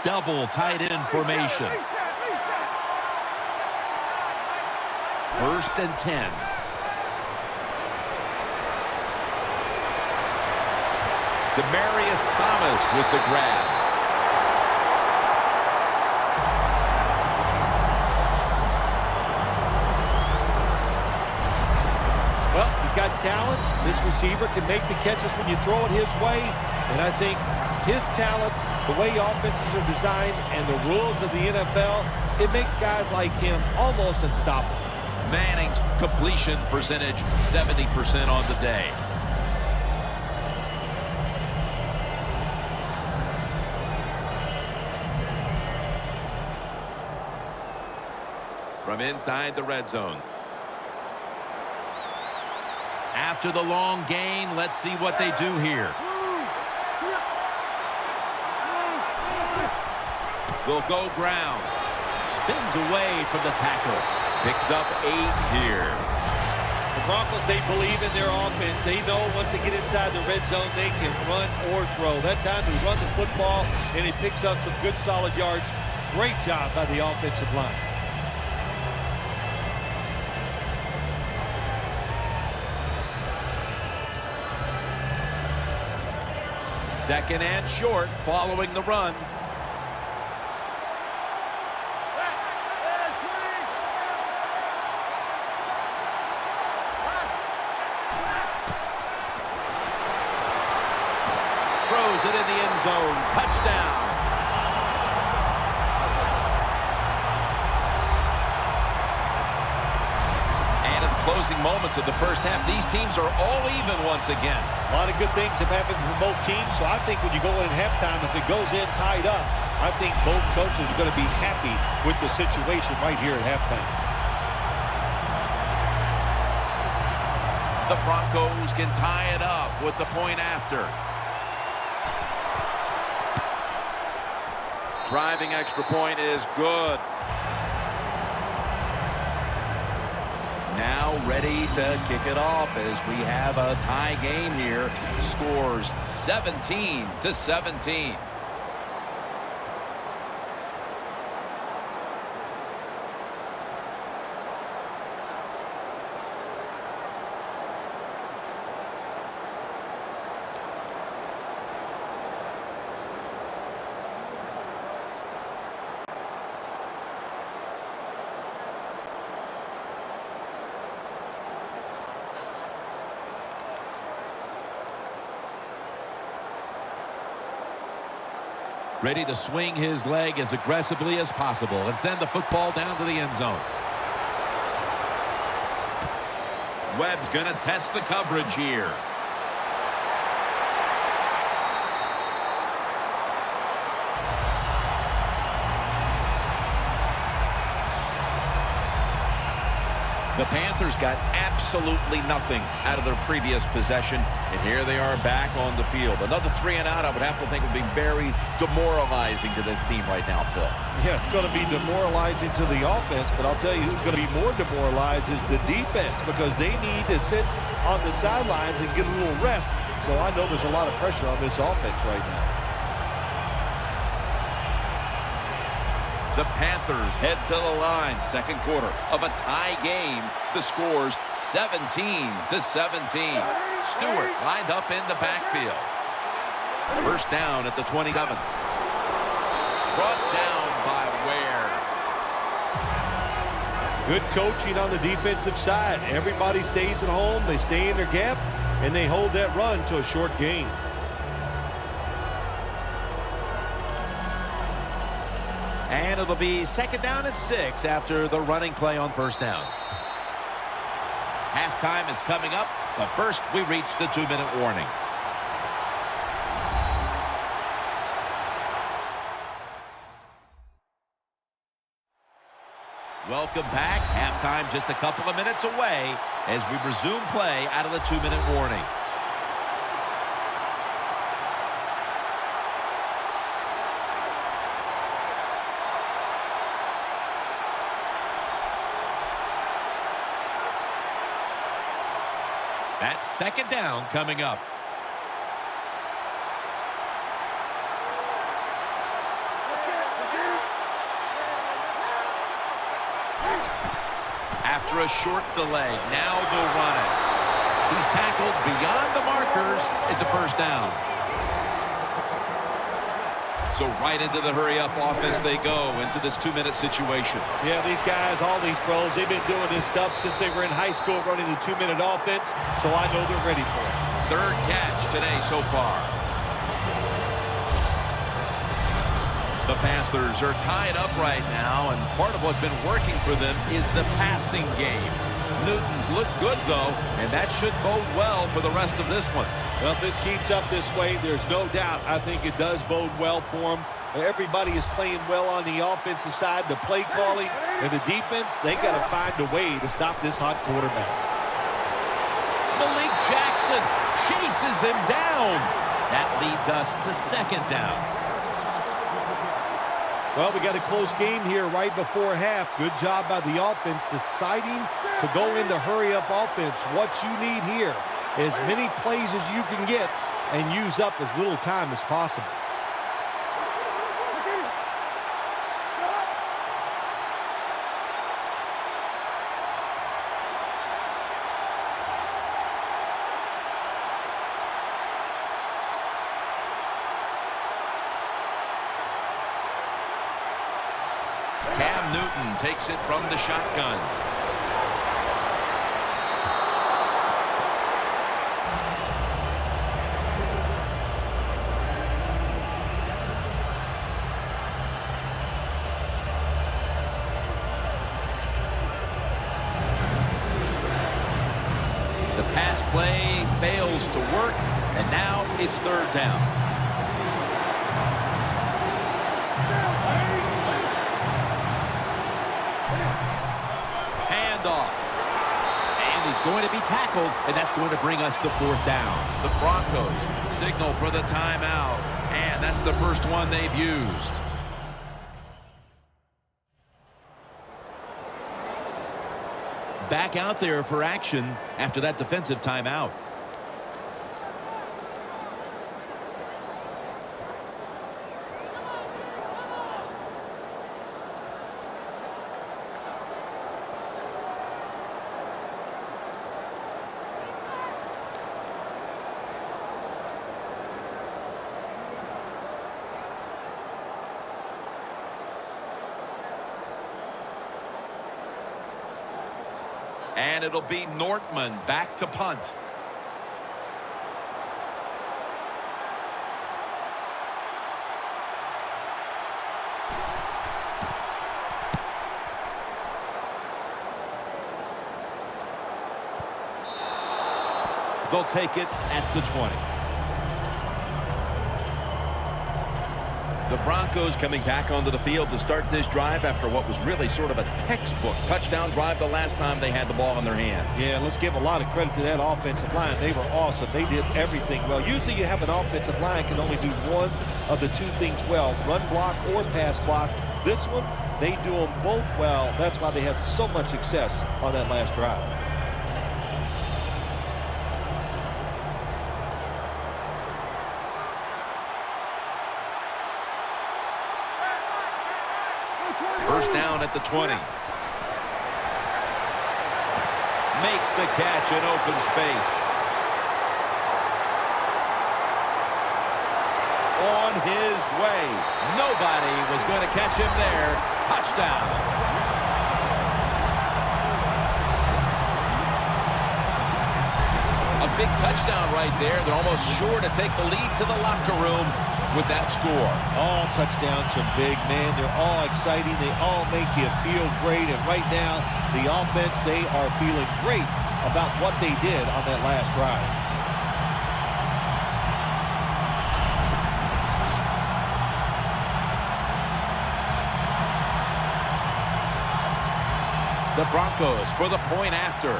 Double tight end formation. 1st and 10. Demaryius Thomas with the grab. Well, he's got talent. This receiver can make the catches when you throw it his way. And I think his talent, the way offenses are designed, and the rules of the NFL, it makes guys like him almost unstoppable. Manning's completion percentage, 70% on the day. From inside the red zone. After the long gain, let's see what they do here. They'll go ground. Spins away from the tackle. Picks up 8 here. The Broncos, they believe in their offense. They know once they get inside the red zone, they can run or throw. That time he run the football, and he picks up some good solid yards. Great job by the offensive line. Second and short following the run. Throws it in the end zone. Touchdown. And in the closing moments of the first half. These teams are all even once again. A lot of good things have happened for both teams, so I think when you go in at halftime, if it goes in tied up, I think both coaches are going to be happy with the situation right here at halftime. The Broncos can tie it up with the point after. Driving extra point is good. Now ready to kick it off as we have a tie game here. Scores 17-17. Ready to swing his leg as aggressively as possible and send the football down to the end zone. Webb's going to test the coverage here. The Panthers got absolutely nothing out of their previous possession, and here they are back on the field. Another 3 and out, I would have to think, would be very demoralizing to this team right now, Phil. Yeah, it's going to be demoralizing to the offense, but I'll tell you who's going to be more demoralized is the defense, because they need to sit on the sidelines and get a little rest. So I know there's a lot of pressure on this offense right now. The Panthers head to the line. Second quarter of a tie game. The score's 17-17. Stewart lined up in the backfield. First down at the 27. Brought down by Ware. Good coaching on the defensive side. Everybody stays at home. They stay in their gap, and they hold that run to a short gain. And it'll be second down and 6 after the running play on first down. Halftime is coming up, but first we reach the 2-minute warning. Welcome back. Halftime just a couple of minutes away as we resume play out of the 2-minute warning. That's second down coming up. After a short delay, now they'll run it. He's tackled beyond the markers. It's a first down. So right into the hurry-up offense they go into this 2-minute situation. Yeah, these guys, all these pros, they've been doing this stuff since they were in high school running the 2-minute offense, so I know they're ready for it. Third catch today so far. The Panthers are tied up right now, and part of what's been working for them is the passing game. Newton's looked good, though, and that should bode well for the rest of this one. Well, if this keeps up this way, there's no doubt I think it does bode well for them. Everybody is playing well on the offensive side. The play calling and the defense, they got to find a way to stop this hot quarterback. Malik Jackson chases him down. That leads us to second down. Well, we got a close game here right before half. Good job by the offense deciding to go into hurry-up offense. What you need here, as many plays as you can get and use up as little time as possible. Cam Newton takes it from the shotgun. drills to work, and now it's third down. Handoff. And he's going to be tackled, and that's going to bring us to fourth down. The Broncos signal for the timeout, and that's the first one they've used. Back out there for action after that defensive timeout. And it'll be Nortman back to punt. They'll take it at the 20. The Broncos coming back onto the field to start this drive after what was really sort of a textbook touchdown drive the last time they had the ball in their hands. Yeah, let's give a lot of credit to that offensive line. They were awesome. They did everything well. Usually you have an offensive line can only do one of the two things well, run block or pass block. This one, they do them both well. That's why they had so much success on that last drive. First down at the 20. Makes the catch in open space. On his way. Nobody was going to catch him there. Touchdown. A big touchdown right there. They're almost sure to take the lead to the locker room with that score. All touchdowns are big, man. They're all exciting. They all make you feel great. And right now, the offense, they are feeling great about what they did on that last drive. The Broncos for the point after.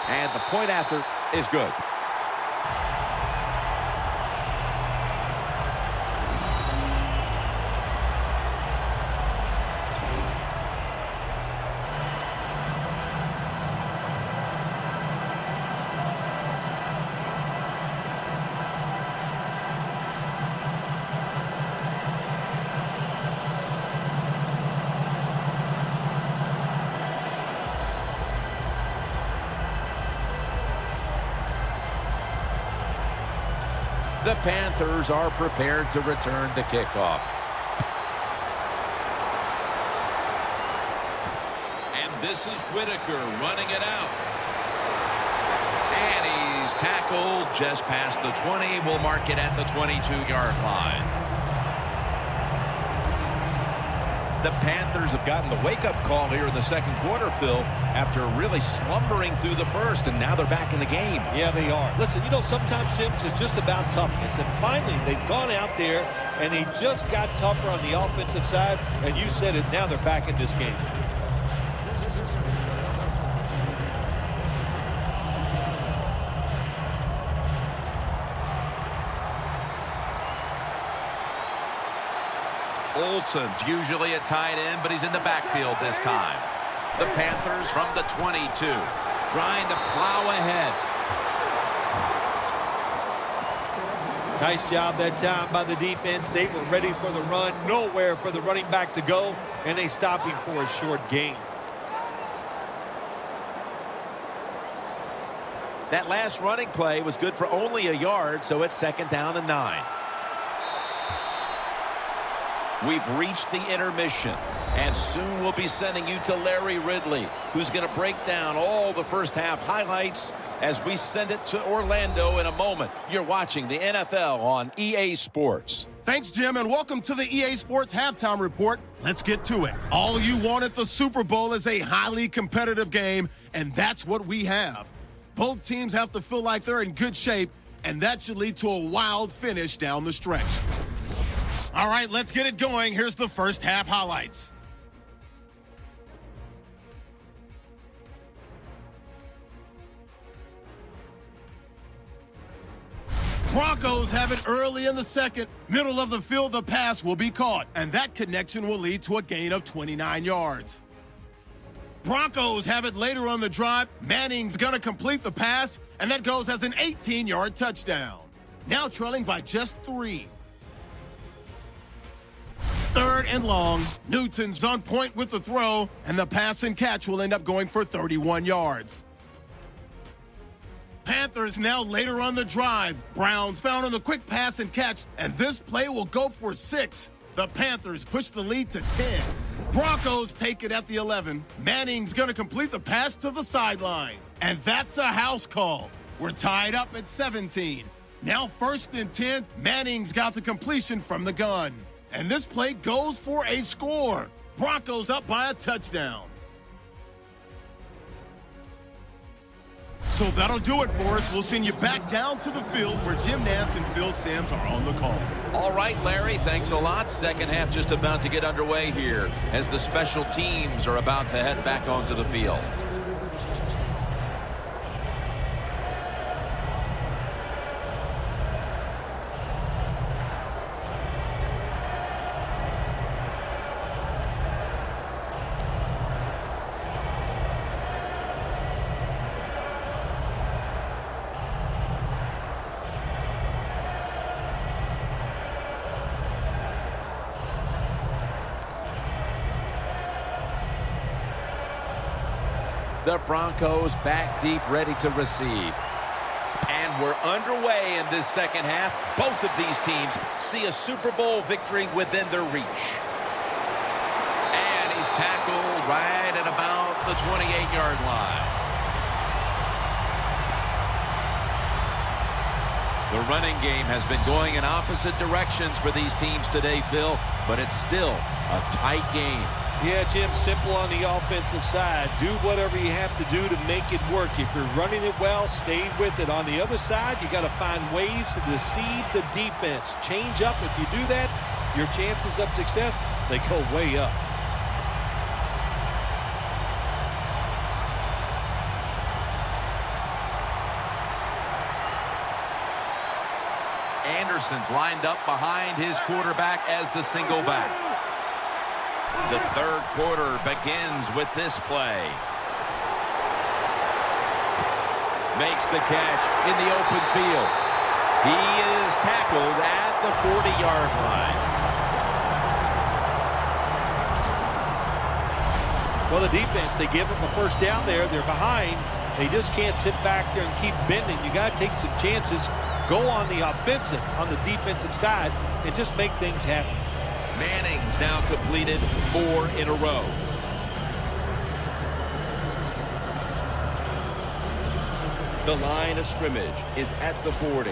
And the point after is good. The Panthers are prepared to return the kickoff. And this is Whitaker running it out. And he's tackled just past the 20. We'll mark it at the 22-yard line. The Panthers have gotten the wake-up call here in the second quarter, Phil, after really slumbering through the first, and now they're back in the game. Yeah, they are. Listen, you know, sometimes, Jim, it's just about toughness. And finally, they've gone out there, and they just got tougher on the offensive side. And you said it, now they're back in this game. Olsen's usually a tight end, but he's in the backfield this time. The Panthers from the 22, trying to plow ahead. Nice job that time by the defense. They were ready for the run, nowhere for the running back to go, and they stopped him for a short gain. That last running play was good for only a yard, so it's second down and 9. We've reached the intermission, and soon we'll be sending you to Larry Ridley, who's going to break down all the first half highlights as we send it to Orlando in a moment. You're watching the NFL on EA Sports. Thanks, Jim, and welcome to the EA Sports Halftime Report. Let's get to it. All you want at the Super Bowl is a highly competitive game, and that's what we have. Both teams have to feel like they're in good shape, and that should lead to a wild finish down the stretch. All right, let's get it going. Here's the first half highlights. Broncos have it early in the second. Middle of the field, the pass will be caught, and that connection will lead to a gain of 29 yards. Broncos have it later on the drive. Manning's going to complete the pass, and that goes as an 18-yard touchdown. Now trailing by just 3. Third and long. Newton's on point with the throw, and the pass and catch will end up going for 31 yards. Panthers now later on the drive. Browns found on the quick pass and catch, and this play will go for 6. The Panthers push the lead to 10. Broncos take it at the 11. Manning's going to complete the pass to the sideline, and that's a house call. We're tied up at 17. Now 1st and 10. Manning's got the completion from the gun, and this play goes for a score. Broncos up by a touchdown. So that'll do it for us. We'll send you back down to the field where Jim Nantz and Phil Simms are on the call. All right, Larry, thanks a lot. Second half just about to get underway here as the special teams are about to head back onto the field. The Broncos back deep, ready to receive. And we're underway in this second half. Both of these teams see a Super Bowl victory within their reach. And he's tackled right at about the 28-yard line. The running game has been going in opposite directions for these teams today, Phil, but it's still a tight game. Yeah, Jim, simple on the offensive side. Do whatever you have to do to make it work. If you're running it well, stay with it. On the other side, you got to find ways to deceive the defense. Change up. If you do that, your chances of success, they go way up. Anderson's lined up behind his quarterback as the single back. The third quarter begins with this play. Makes the catch in the open field. He is tackled at the 40-yard line. Well, the defense, they give them a first down there. They're behind. They just can't sit back there and keep bending. You got to take some chances. Go on the offensive, on the defensive side, and just make things happen. Manning's now completed 4 in a row. The line of scrimmage is at the 40.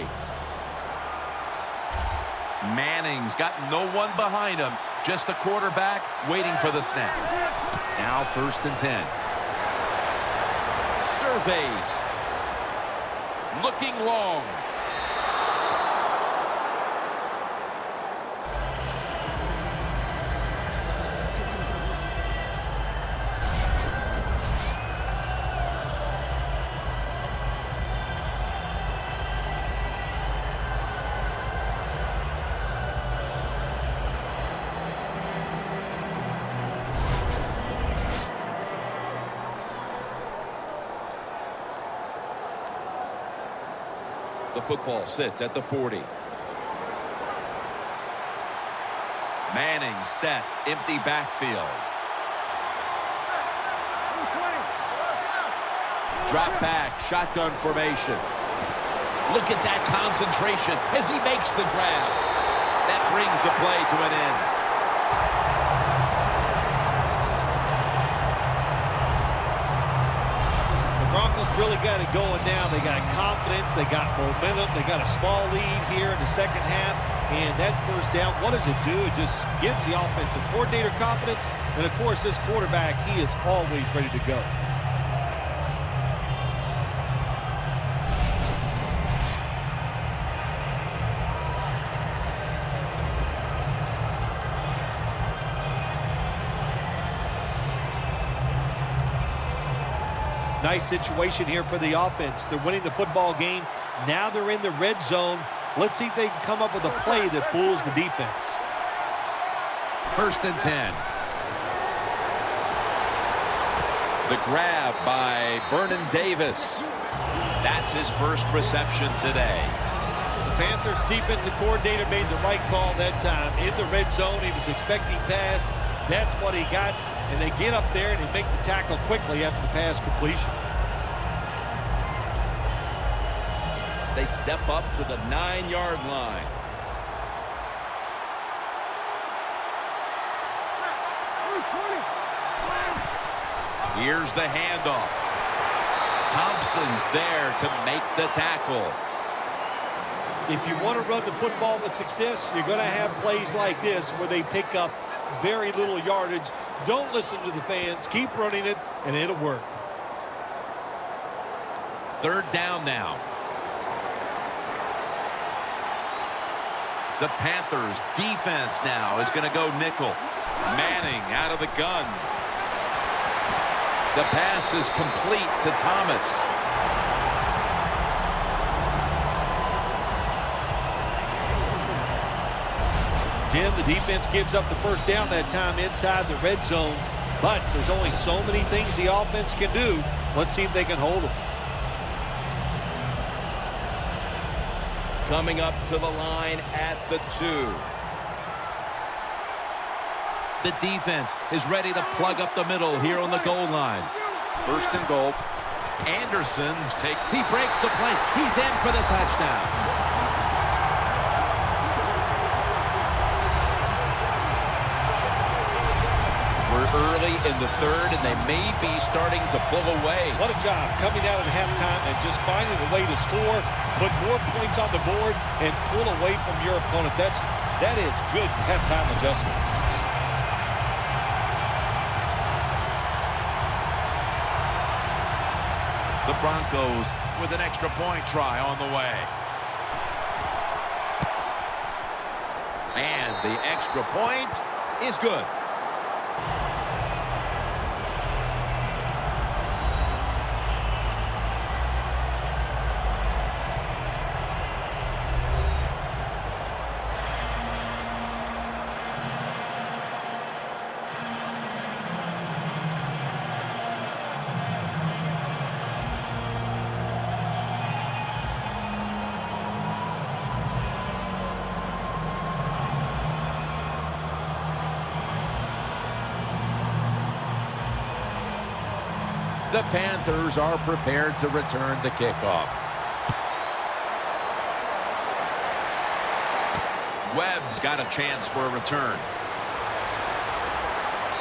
Manning's got no one behind him, just a quarterback waiting for the snap. Now 1st and 10. Surveys. Looking long. The football sits at the 40. Manning set, empty backfield. Drop back, shotgun formation. Look at that concentration as he makes the grab. That brings the play to an end. The Broncos Bengals really got it going now. They got confidence. They got momentum. They got a small lead here in the second half. And that first down, what does it do? It just gives the offensive coordinator confidence. And, of course, this quarterback, he is always ready to go. Nice situation here for the offense. They're winning the football game. Now they're in the red zone. Let's see if they can come up with a play that fools the defense. 1st and 10. The grab by Vernon Davis. That's his first reception today. The Panthers defensive coordinator made the right call that time. In the red zone, he was expecting pass. That's what he got. And they get up there and they make the tackle quickly after the pass completion. They step up to the 9-yard line. Here's the handoff. Thompson's there to make the tackle. If you want to run the football with success, you're going to have plays like this where they pick up very little yardage. Don't listen to the fans. Keep running it, and it'll work. 3rd down now. The Panthers defense now is going to go nickel. Manning out of the gun. The pass is complete to Thomas. Jim, the defense gives up the first down that time inside the red zone, but there's only so many things the offense can do. Let's see if they can hold them. Coming up to the line at the 2. The defense is ready to plug up the middle here on the goal line. 1st and goal. Anderson's take. He breaks the play. He's in for the touchdown. We're early in the 3rd, and they may be starting to pull away. What a job coming out at halftime and just finding a way to score, put more points on the board, and pull away from your opponent. That is good halftime adjustments. The Broncos with an extra point try on the way. And the extra point is good. The Panthers are prepared to return the kickoff. Webb's got a chance for a return.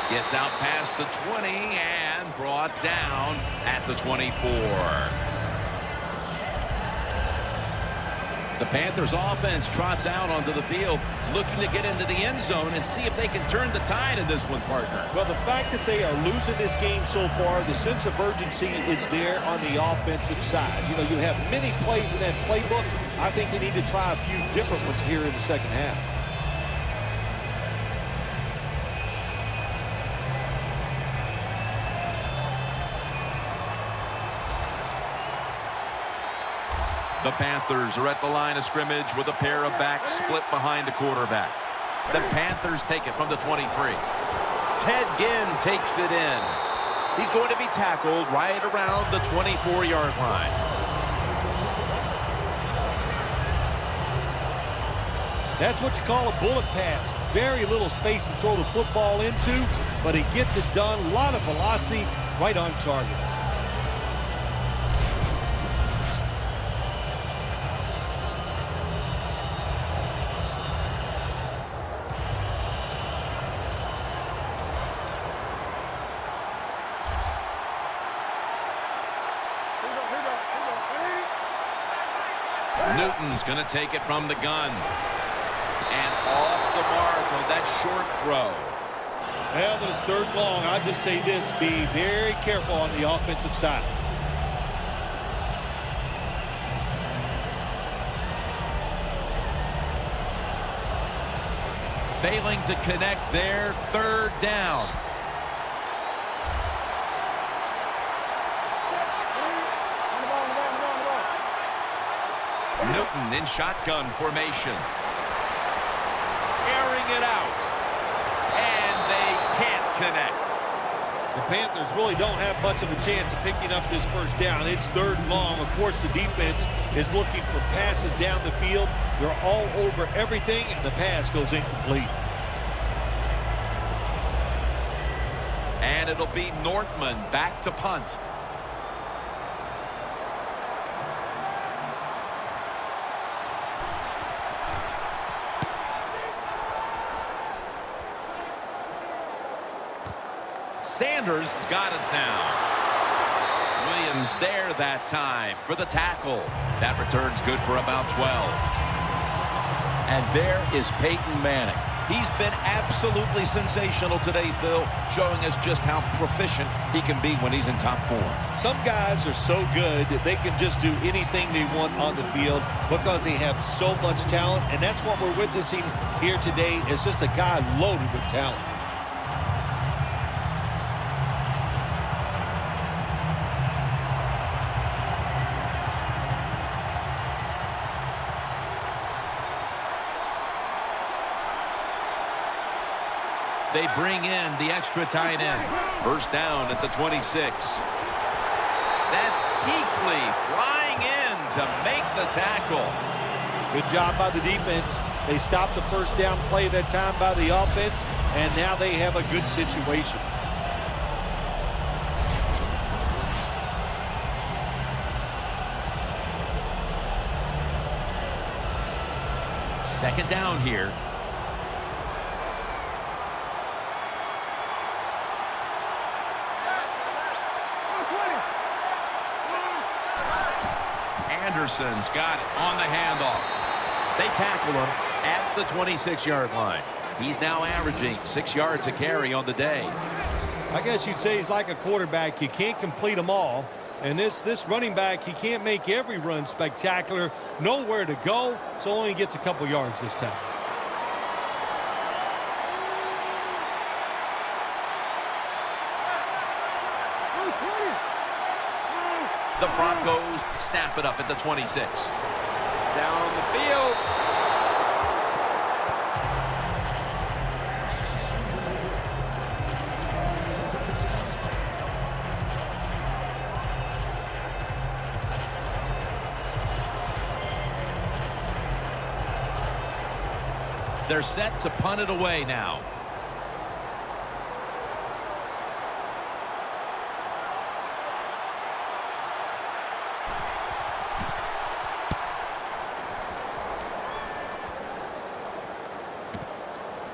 Gets out past the 20 and brought down at the 24. The Panthers offense trots out onto the field, looking to get into the end zone and see if they can turn the tide in this one, partner. Well, the fact that they are losing this game so far, the sense of urgency is there on the offensive side. You know, you have many plays in that playbook. I think they need to try a few different ones here in the second half. The Panthers are at the line of scrimmage with a pair of backs split behind the quarterback. The Panthers take it from the 23. Ted Ginn takes it in. He's going to be tackled right around the 24-yard line. That's what you call a bullet pass. Very little space to throw the football into, but he gets it done. A lot of velocity, right on target. Newton's going to take it from the gun. And off the mark on that short throw. Well, but it's third long. I just say this, be very careful on the offensive side. Failing to connect there, third down. Newton in shotgun formation. Airing it out. And they can't connect. The Panthers really don't have much of a chance of picking up this first down. It's third and long. Of course, the defense is looking for passes down the field. They're all over everything, and the pass goes incomplete. And it'll be Nortman back to punt. Sanders got it now. Williams there that time for the tackle. That return's good for about 12. And there is Peyton Manning. He's been absolutely sensational today, Phil, showing us just how proficient he can be when he's in top form. Some guys are so good that they can just do anything they want on the field because they have so much talent, and that's what we're witnessing here today is just a guy loaded with talent. They bring in the extra tight end. First down at the 26. That's Kuechly flying in to make the tackle. Good job by the defense. They stopped the first down play that time by the offense, and now they have a good situation. Second down here. Anderson's got it on the handoff. They tackle him at the 26-yard line. He's now averaging 6 yards a carry on the day. I guess you'd say he's like a quarterback. You can't complete them all. And this running back, he can't make every run spectacular. Nowhere to go, so only gets a couple yards this time. The Broncos snap it up at the 26. Down the field. They're set to punt it away now.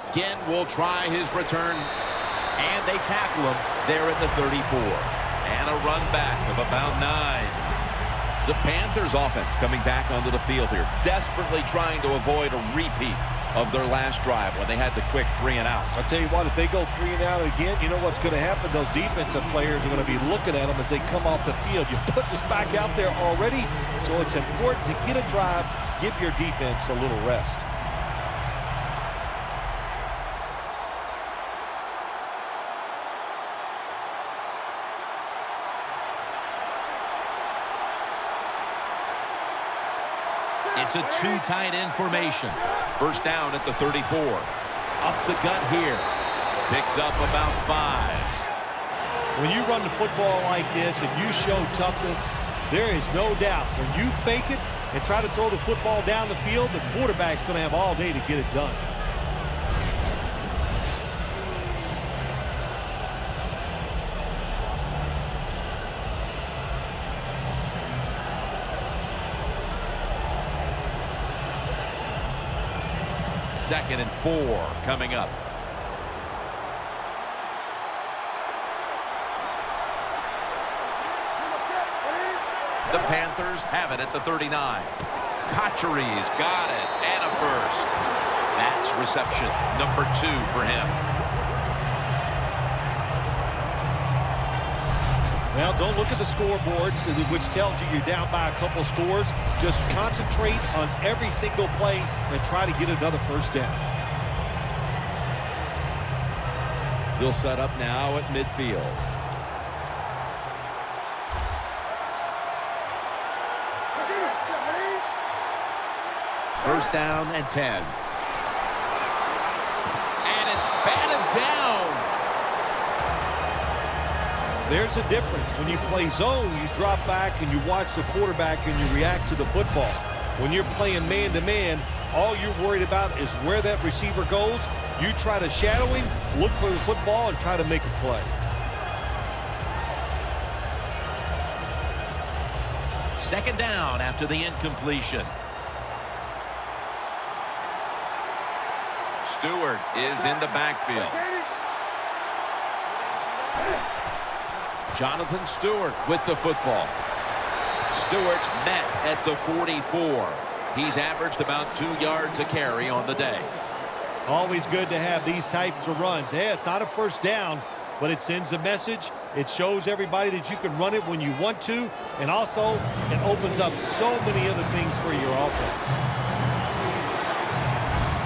Again will try his return, and they tackle him there at the 34. And a run back of about 9. The Panthers offense coming back onto the field here, desperately trying to avoid a repeat of their last drive when they had the quick 3 and out. I'll tell you what, if they go 3 and out again, you know what's going to happen? Those defensive players are going to be looking at them as they come off the field. You put this back out there already, so it's important to get a drive, give your defense a little rest. It's a 2 tight end formation. First down at the 34. Up the gut here. Picks up about 5. When you run the football like this and you show toughness, there is no doubt when you fake it and try to throw the football down the field, the quarterback's going to have all day to get it done. Second and 4 coming up. The Panthers have it at the 39. Kachery's got it, and a first. That's reception number 2 for him. Well, don't look at the scoreboards, which tells you you're down by a couple scores. Just concentrate on every single play and try to get another first down. He'll set up now at midfield. First down and 10. And it's batted down. There's a difference. When you play zone, you drop back and you watch the quarterback and you react to the football. When you're playing man-to-man, all you're worried about is where that receiver goes. You try to shadow him, look for the football, and try to make a play. Second down after the incompletion. Stewart is in the backfield. Jonathan Stewart with the football. Stewart's met at the 44. He's averaged about 2 yards a carry on the day. Always good to have these types of runs. Yeah, it's not a first down, but it sends a message. It shows everybody that you can run it when you want to, and also it opens up so many other things for your offense.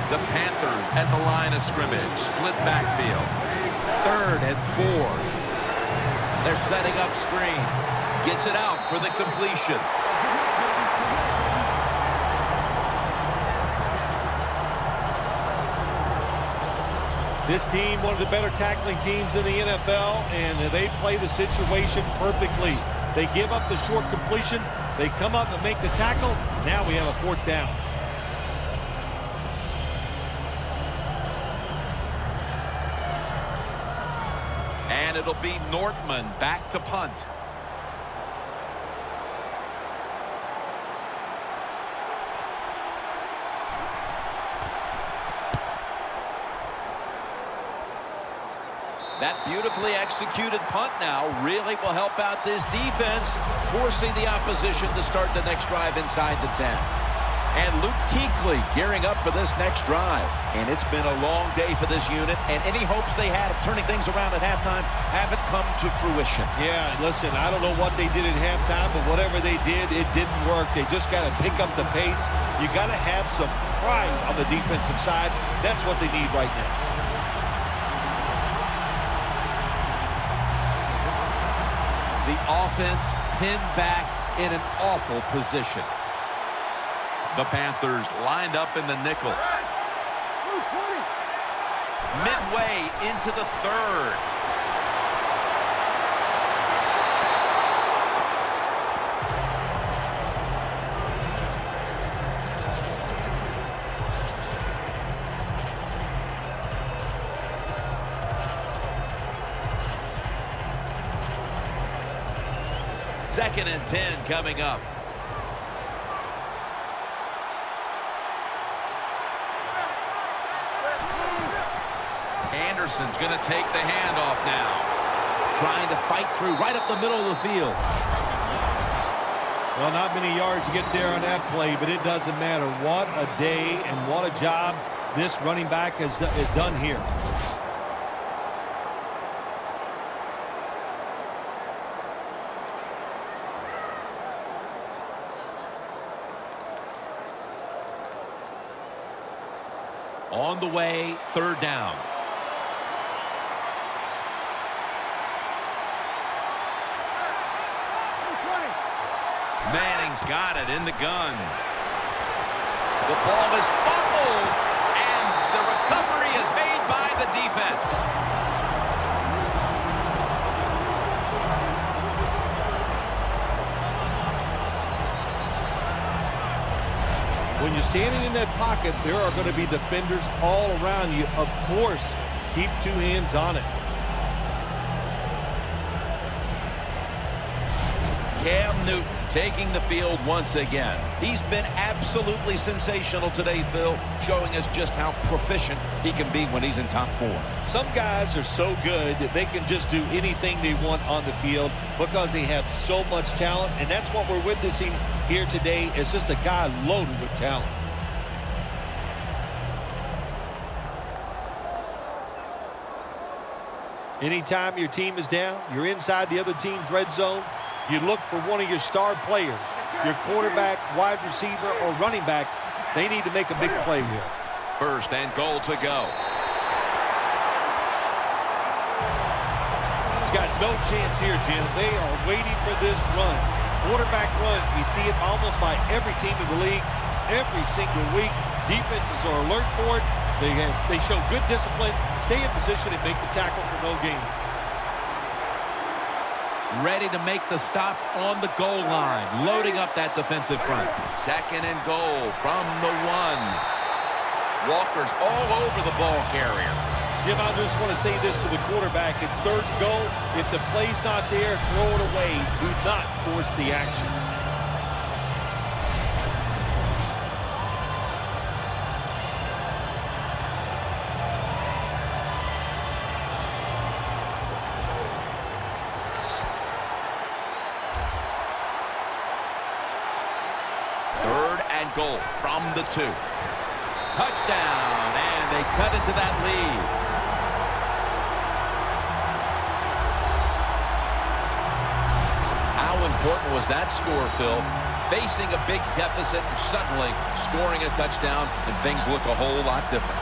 The Panthers at the line of scrimmage, split backfield. 3rd and 4. They're setting up screen. Gets it out for the completion. This team, one of the better tackling teams in the NFL, and they play the situation perfectly. They give up the short completion. They come up and make the tackle. Now we have a 4th down. And it'll be Nortman back to punt. That beautifully executed punt now really will help out this defense, forcing the opposition to start the next drive inside the 10. And Luke Kuechly gearing up for this next drive. And it's been a long day for this unit, and any hopes they had of turning things around at halftime haven't come to fruition. Yeah, listen, I don't know what they did at halftime, but whatever they did, it didn't work. They just got to pick up the pace. You got to have some pride on the defensive side. That's what they need right now. The offense pinned back in an awful position. The Panthers lined up in the nickel. Midway into the 3rd. Second and 10 coming up. Anderson's going to take the handoff now. Trying to fight through right up the middle of the field. Well, not many yards to get there on that play, but it doesn't matter. What a day and what a job this running back has done here. On the way, 3rd down. Manning's got it in the gun. The ball is fumbled, and the recovery is made by the defense. When you're standing in that pocket, there are going to be defenders all around you. Of course, keep 2 hands on it. Cam Newton taking the field once again. He's been absolutely sensational today, Phil, showing us just how proficient he can be when he's in top form. Some guys are so good that they can just do anything they want on the field because they have so much talent, and that's what we're witnessing here today is just a guy loaded with talent. Anytime your team is down, you're inside the other team's red zone, you look for one of your star players, your quarterback, wide receiver, or running back. They need to make a big play here. First and goal to go. He's got no chance here, Jim. They are waiting for this run. Quarterback runs, we see it almost by every team in the league, every single week. Defenses are alert for it. They show good discipline, stay in position, and make the tackle for no gain. Ready to make the stop on the goal line, loading up that defensive front. Second and goal from the 1. Walker's all over the ball carrier. Jim, I just want to say this to the quarterback. It's third and goal. If the play's not there, throw it away. Do not force the action. Goal from the 2. Touchdown, and they cut into that lead. How important was that score, Phil? Facing a big deficit and suddenly scoring a touchdown, and things look a whole lot different.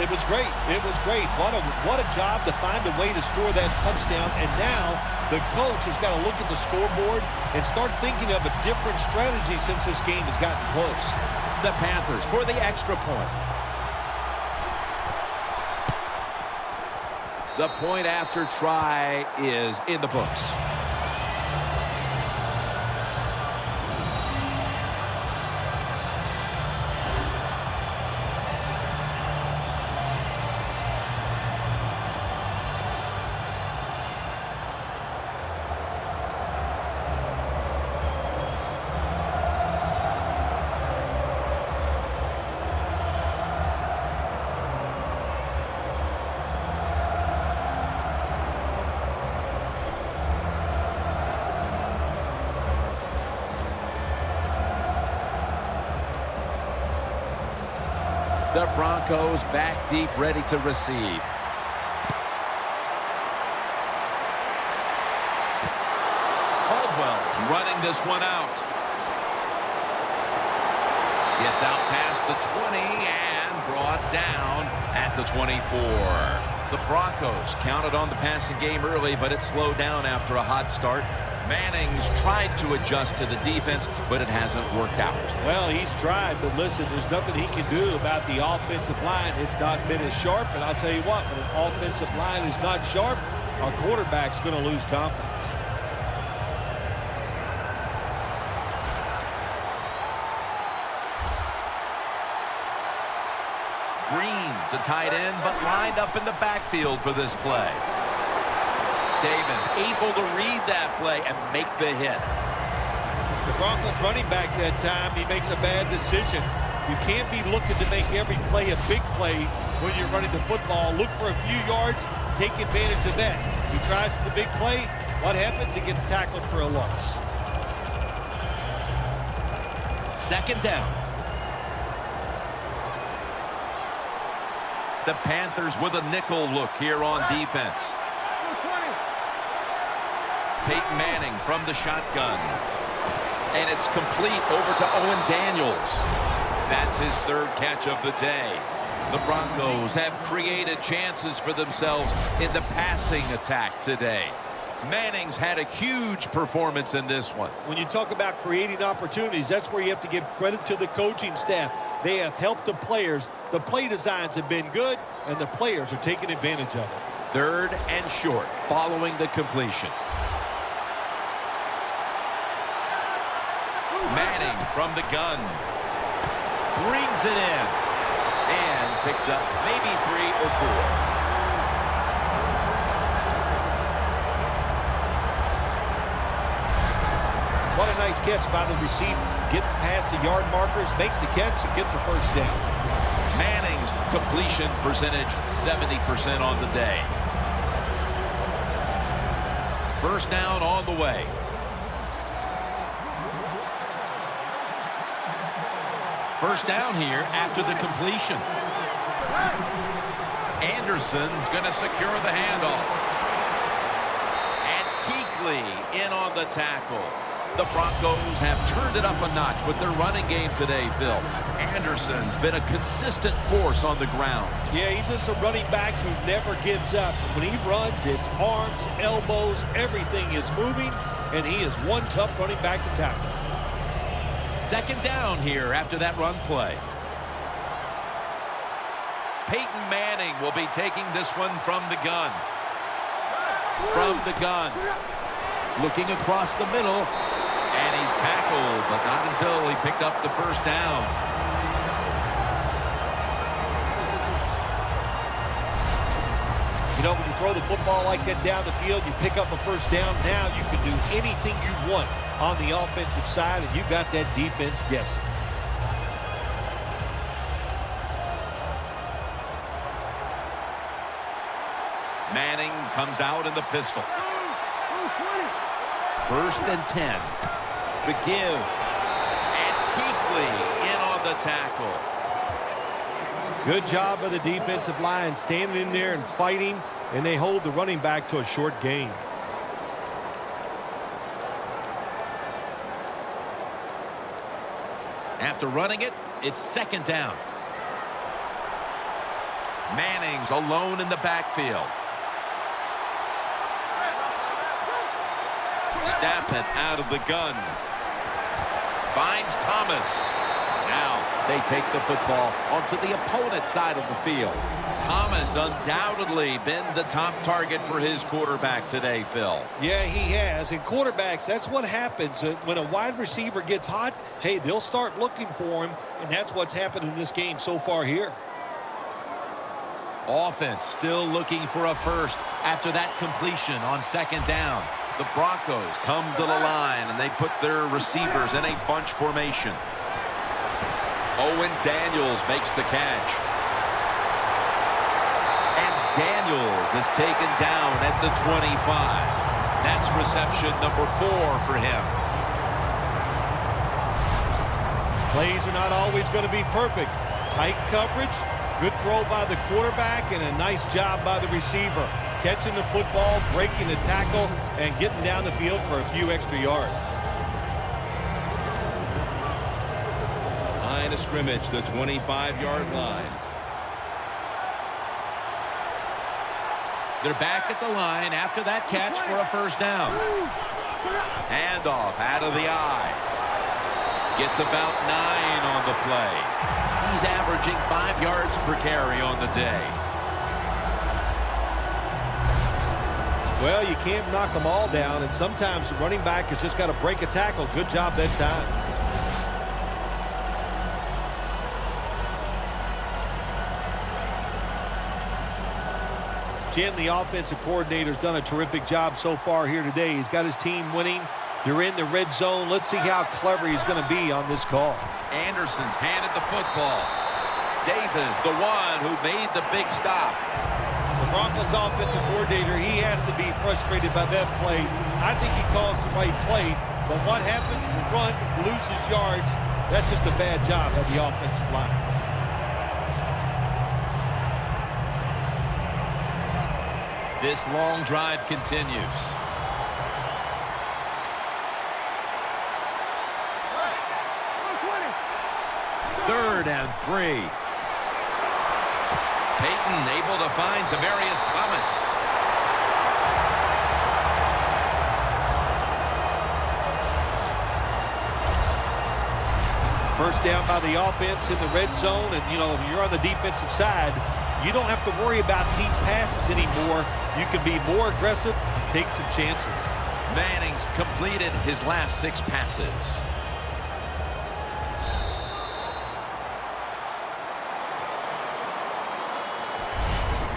It was great. It was great. What a job to find a way to score that touchdown, and now the coach has got to look at the scoreboard and start thinking of a different strategy since this game has gotten close. The Panthers for the extra point. The point after try is in the books. The Broncos back deep, ready to receive. Caldwell's running this one out. Gets out past the 20 and brought down at the 24. The Broncos counted on the passing game early, but it slowed down after a hot start. Manning's tried to adjust to the defense, but it hasn't worked out. Well, he's tried, but listen, there's nothing he can do about the offensive line. It's not been as sharp, and I'll tell you what, when an offensive line is not sharp, our quarterback's going to lose confidence. Green's a tight end, but lined up in the backfield for this play. Davis able to read that play and make the hit. The Broncos running back that time, he makes a bad decision. You can't be looking to make every play a big play when you're running the football. Look for a few yards, take advantage of that. He tries for the big play. What happens? He gets tackled for a loss. Second down. The Panthers with a nickel look here on defense. Peyton Manning from the shotgun. And it's complete over to Owen Daniels. That's his third catch of the day. The Broncos have created chances for themselves in the passing attack today. Manning's had a huge performance in this one. When you talk about creating opportunities, that's where you have to give credit to the coaching staff. They have helped the players. The play designs have been good, and the players are taking advantage of it. Third and short following the completion. Manning from the gun. Brings it in. And picks up maybe 3 or 4. What a nice catch by the receiver. Getting past the yard markers, makes the catch, and gets a first down. Manning's completion percentage, 70% on the day. First down on the way. First down here after the completion. Anderson's going to secure the handoff. And Kuechly in on the tackle. The Broncos have turned it up a notch with their running game today, Phil. Anderson's been a consistent force on the ground. Yeah, he's just a running back who never gives up. When he runs, it's arms, elbows, everything is moving, and he is one tough running back to tackle. Second down here after that run play. Peyton Manning will be taking this one from the gun. From the gun. Looking across the middle. And he's tackled, but not until he picked up the first down. You know, when you throw the football like that down the field, you pick up a first down. Now you can do anything you want on the offensive side, and you got that defense guessing. Manning comes out in the pistol. First and 10. The give. And Kuechly in on the tackle. Good job by the defensive line, standing in there and fighting, and they hold the running back to a short gain. After running it, it's second down. Manning's alone in the backfield. Snap it out of the gun. Finds Thomas. Now they take the football onto the opponent's side of the field. Thomas undoubtedly been the top target for his quarterback today, Phil. Yeah, he has. And quarterbacks, that's what happens. When a wide receiver gets hot, hey, they'll start looking for him, and that's what's happened in this game so far here. Offense still looking for a first after that completion on second down. The Broncos come to the line, and they put their receivers in a bunch formation. Owen Daniels makes the catch. And Daniels is taken down at the 25. That's reception number 4 for him. Plays are not always going to be perfect. Tight coverage, good throw by the quarterback, and a nice job by the receiver. Catching the football, breaking the tackle, and getting down the field for a few extra yards. Line of scrimmage, the 25-yard line. They're back at the line after that catch for a first down. Handoff out of the eye. Gets about 9 on the play. He's averaging 5 yards per carry on the day. Well, you can't knock them all down, and sometimes the running back has just got to break a tackle. Good job that time. Jim, the offensive coordinator's done a terrific job so far here today. He's got his team winning. They're in the red zone. Let's see how clever he's going to be on this call. Anderson's handed the football. Davis, the one who made the big stop. The Broncos offensive coordinator, he has to be frustrated by that play. I think he calls the right play, but what happens to run, loses yards, that's just a bad job of the offensive line. This long drive continues. Third and 3. Peyton able to find Demaryius Thomas. First down by the offense in the red zone, and you know, if you're on the defensive side, you don't have to worry about deep passes anymore. You can be more aggressive and take some chances. Manning's completed his last 6 passes.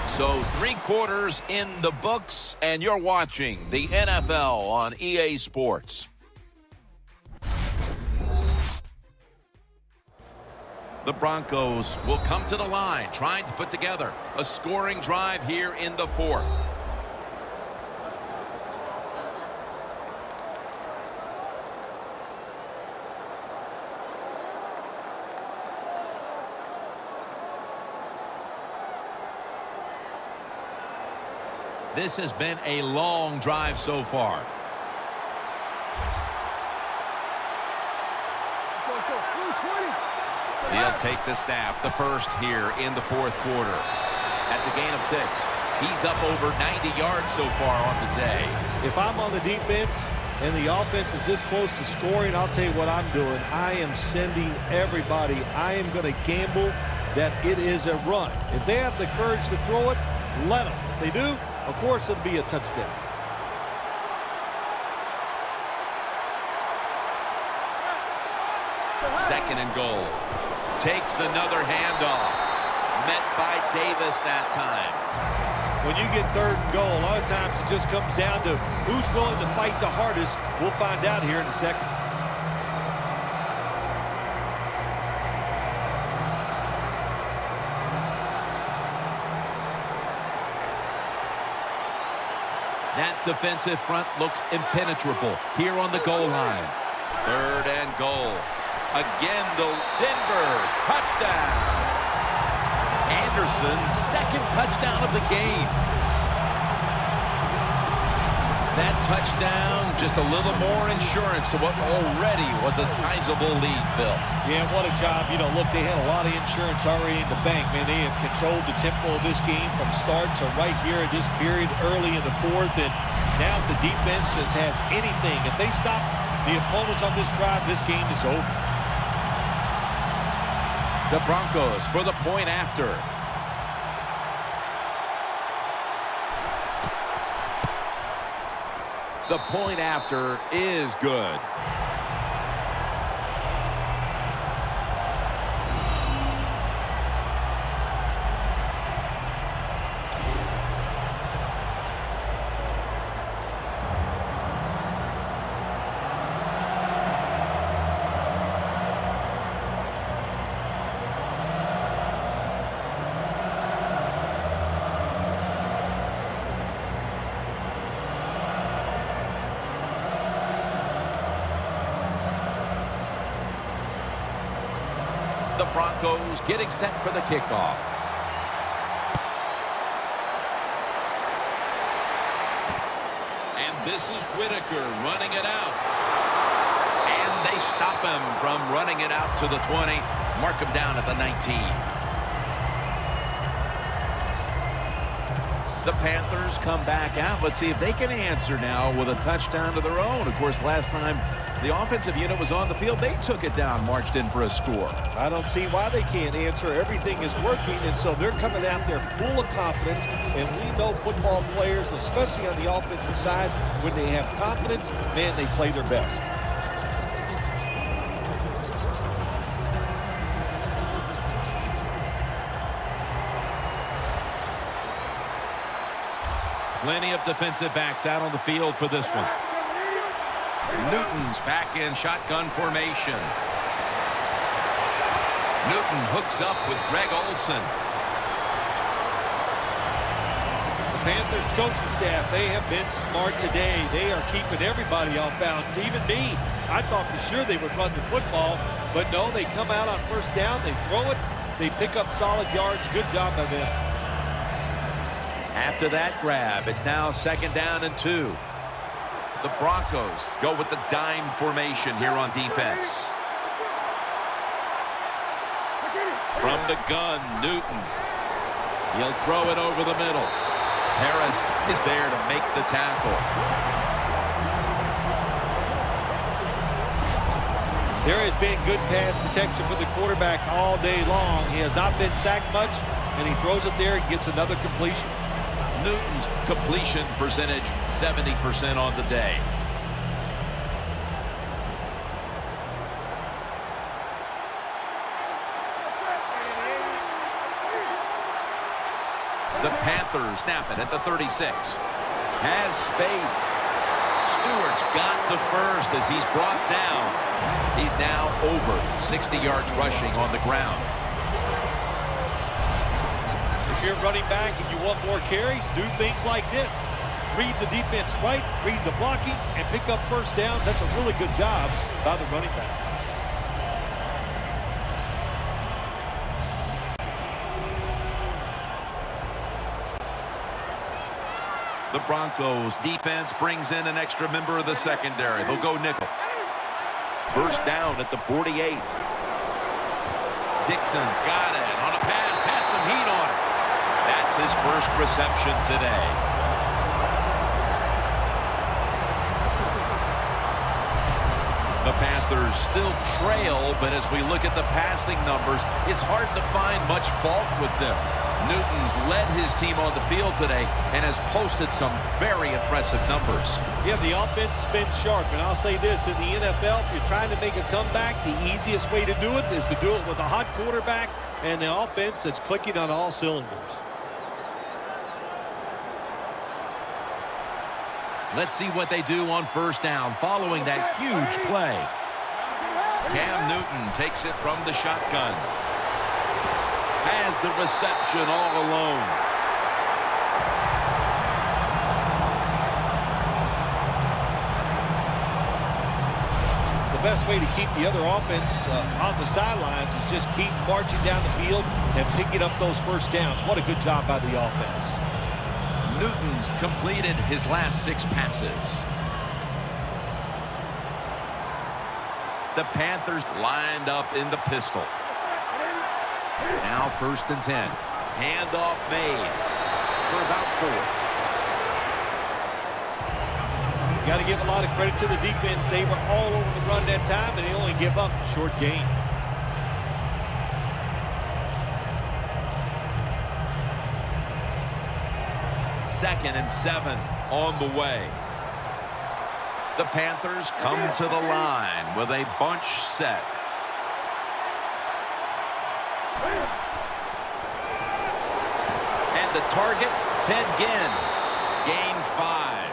So 3 quarters in the books, and you're watching the NFL on EA Sports. The Broncos will come to the line, trying to put together a scoring drive here in the fourth. This has been a long drive so far. They'll take the snap, the first here in the fourth quarter. That's a gain of 6. He's up over 90 yards so far on the day. If I'm on the defense and the offense is this close to scoring, I'll tell you what I'm doing. I am sending everybody. I am going to gamble that it is a run. If they have the courage to throw it, let them. If they do, of course it'll be a touchdown. Second and goal. Takes another handoff. Met by Davis that time. When you get third and goal, a lot of times it just comes down to who's willing to fight the hardest. We'll find out here in a second. That defensive front looks impenetrable here on the goal line. Third and goal. Again, the Denver touchdown. Anderson's second touchdown of the game. That touchdown, just a little more insurance to what already was a sizable lead, Phil. Yeah, what a job. You know, look, they had a lot of insurance already in the bank. Man, they have controlled the tempo of this game from start to right here in this period early in the fourth. And now if the defense just has anything, if they stop the opponents on this drive, this game is over. The Broncos for the point after. The point after is good. The Broncos getting set for the kickoff. And this is Whitaker running it out. And they stop him from running it out to the 20. Mark him down at the 19. The Panthers come back out. Let's see if they can answer now with a touchdown to their own. Of course, last time the offensive unit was on the field, they took it down, marched in for a score. I don't see why they can't answer. Everything is working, and so they're coming out there full of confidence. And we know football players, especially on the offensive side, when they have confidence, man, they play their best. Plenty of defensive backs out on the field for this one. Newton's back in shotgun formation. Newton hooks up with Greg Olsen. The Panthers coaching staff, they have been smart today. They are keeping everybody off balance, even me. I thought for sure they would run the football, but no, they come out on first down, they throw it, they pick up solid yards. Good job by them. After that grab, it's now second down and 2. The Broncos go with the dime formation here on defense. From the gun, Newton. He'll throw it over the middle. Harris is there to make the tackle. There has been good pass protection for the quarterback all day long. He has not been sacked much, and he throws it there and gets another completion. Newton's completion percentage 70% on the day. The Panthers snap it at the 36. Has space. Stewart's got the first as he's brought down. He's now over 60 yards rushing on the ground. you're running back and you want more carries, do things like this. Read the defense right, read the blocking, and pick up first downs. That's a really good job by the running back. The Broncos defense brings in an extra member of the secondary. They'll go nickel. First down at the 48. Dixon's got it on a pass, had some heat on it. That's his first reception today. The Panthers still trail, but as we look at the passing numbers, it's hard to find much fault with them. Newton's led his team on the field today and has posted some very impressive numbers. Yeah, the offense has been sharp, and I'll say this, in the NFL, if you're trying to make a comeback, the easiest way to do it is to do it with a hot quarterback and an offense that's clicking on all cylinders. Let's see what they do on first down following that huge play. Cam Newton takes it from the shotgun. Has the reception all alone. The best way to keep the other offense on the sidelines is just keep marching down the field and picking up those first downs. What a good job by the offense. Newton's completed his last 6 passes. The Panthers lined up in the pistol. Now first and 10. Handoff made for about 4. Got to give a lot of credit to the defense. They were all over the run that time, and they only give up a short gain. Second and 7 on the way. The Panthers come to the line with a bunch set. And the target, Ted Ginn, gains 5.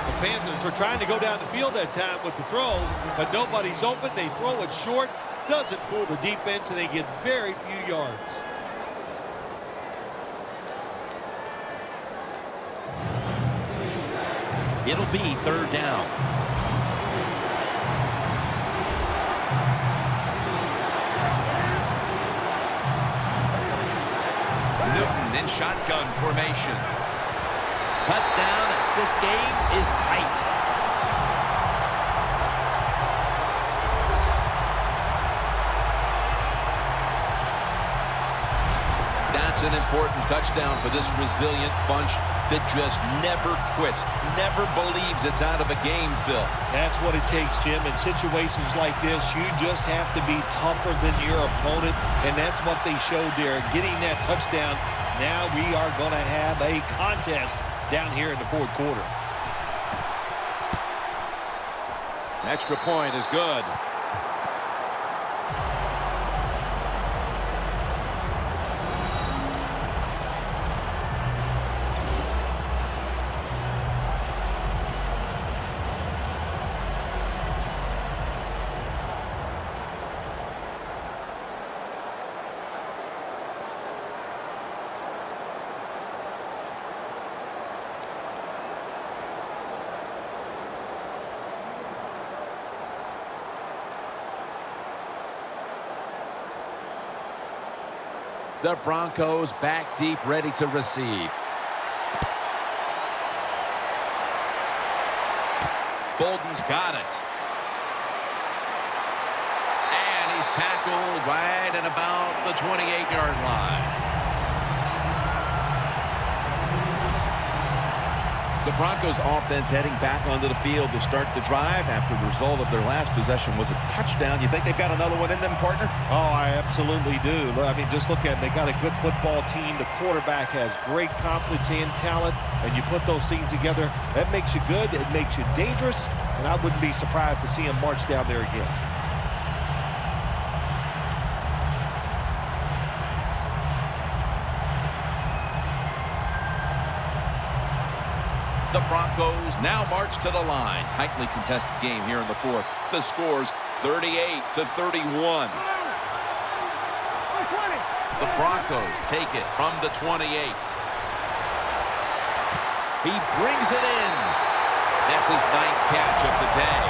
The Panthers are trying to go down the field that time with the throw, but nobody's open. They throw it short, doesn't fool the defense, and they get very few yards. It'll be third down. Newton in shotgun formation. Touchdown. This game is tight. That's an important touchdown for this resilient bunch that just never quits, never believes it's out of a game, Phil. That's what it takes, Jim. In situations like this, you just have to be tougher than your opponent, and that's what they showed there. Getting that touchdown, now we are going to have a contest down here in the fourth quarter. Extra point is good. The Broncos back deep, ready to receive. Bolden's got it. And he's tackled right at about the 28-yard line. The Broncos offense heading back onto the field to start the drive after the result of their last possession was a touchdown. You think they've got another one in them, partner? Oh, I absolutely do. I mean, just look at it. They got a good football team. The quarterback has great confidence and talent, and you put those things together, that makes you good. It makes you dangerous, and I wouldn't be surprised to see him march down there again. The Broncos now march to the line. Tightly contested game here in the fourth. The score's 38-31. The Broncos take it from the 28. He brings it in. That's his 9th catch of the day.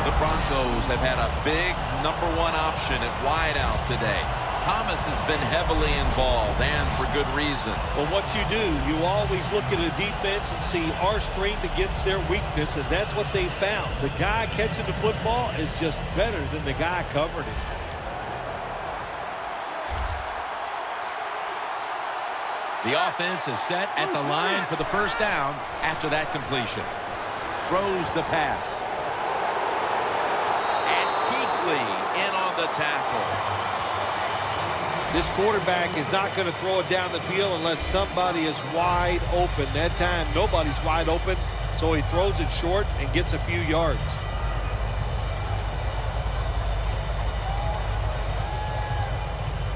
The Broncos have had a big #1 option at wideout today. Thomas has been heavily involved, and for good reason. Well, what you do, you always look at a defense and see our strength against their weakness, and that's what they found. The guy catching the football is just better than the guy covering it. The offense is set at the line for the first down after that completion. Throws the pass. And Kuechly in on the tackle. This quarterback is not going to throw it down the field unless somebody is wide open. That time, nobody's wide open, so he throws it short and gets a few yards.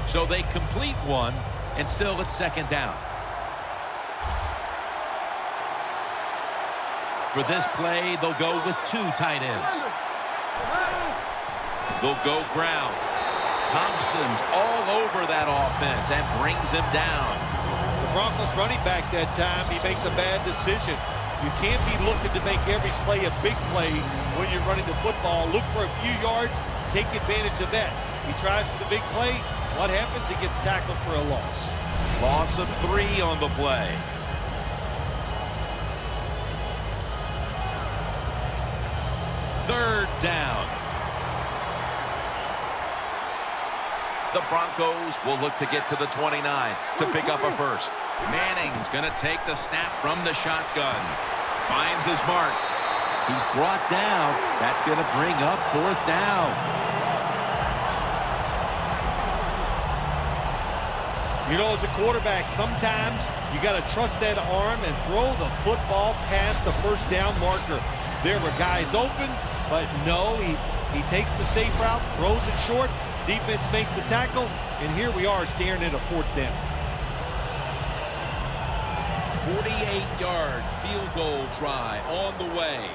So they complete one, and still it's second down. For this play, they'll go with 2 tight ends. They'll go ground. Thompson's all over that offense and brings him down. The Broncos running back that time, he makes a bad decision. You can't be looking to make every play a big play when you're running the football. Look for a few yards, take advantage of that. He tries for the big play. What happens? He gets tackled for a loss. Loss of 3 on the play. Third down. The Broncos will look to get to the 29 to pick up a first. Manning's going to take the snap from the shotgun. Finds his mark. He's brought down. That's going to bring up 4th down. You know, as a quarterback, sometimes you got to trust that arm and throw the football past the first down marker. There were guys open, but no, he takes the safe route, throws it short. Defense makes the tackle, and here we are staring at a 4th down. 48-yard field goal try on the way.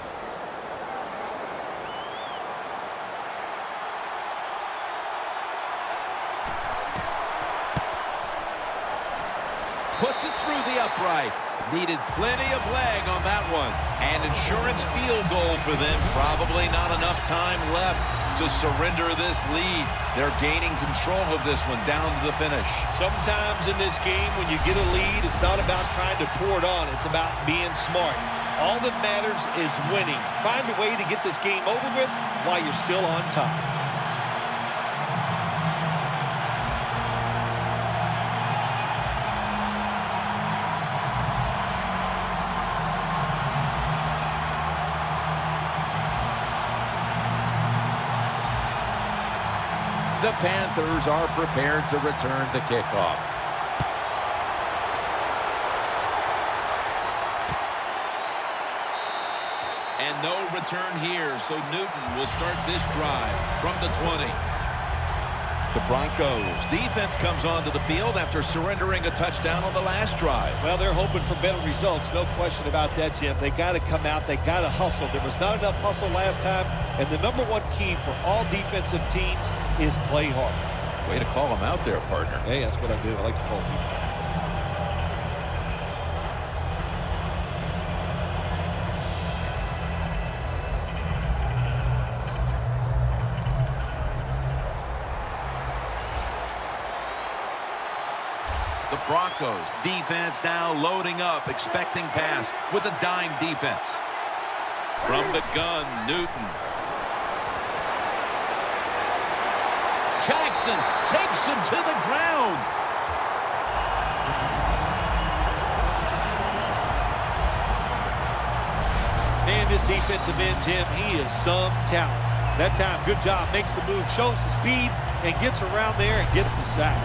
Puts it through the uprights. Needed plenty of leg on that one. An insurance field goal for them. Probably not enough time left to surrender this lead. They're gaining control of this one down to the finish. Sometimes in this game, when you get a lead, it's not about trying to pour it on. It's about being smart. All that matters is winning. Find a way to get this game over with while you're still on top. The Panthers are prepared to return the kickoff. And no return here, so Newton will start this drive from the 20. The Broncos defense comes onto the field after surrendering a touchdown on the last drive. Well, they're hoping for better results. No question about that, Jim. They got to come out. They got to hustle. There was not enough hustle last time. And the #1 key for all defensive teams is play hard. Way to call him out there, partner. Hey, that's what I do. I like to call people. The Broncos defense now loading up, expecting pass with a dime defense. From the gun, Newton. Jackson takes him to the ground. Man, this defensive end, Jim, he is some talent. That time, good job. Makes the move, shows the speed, and gets around there and gets the sack.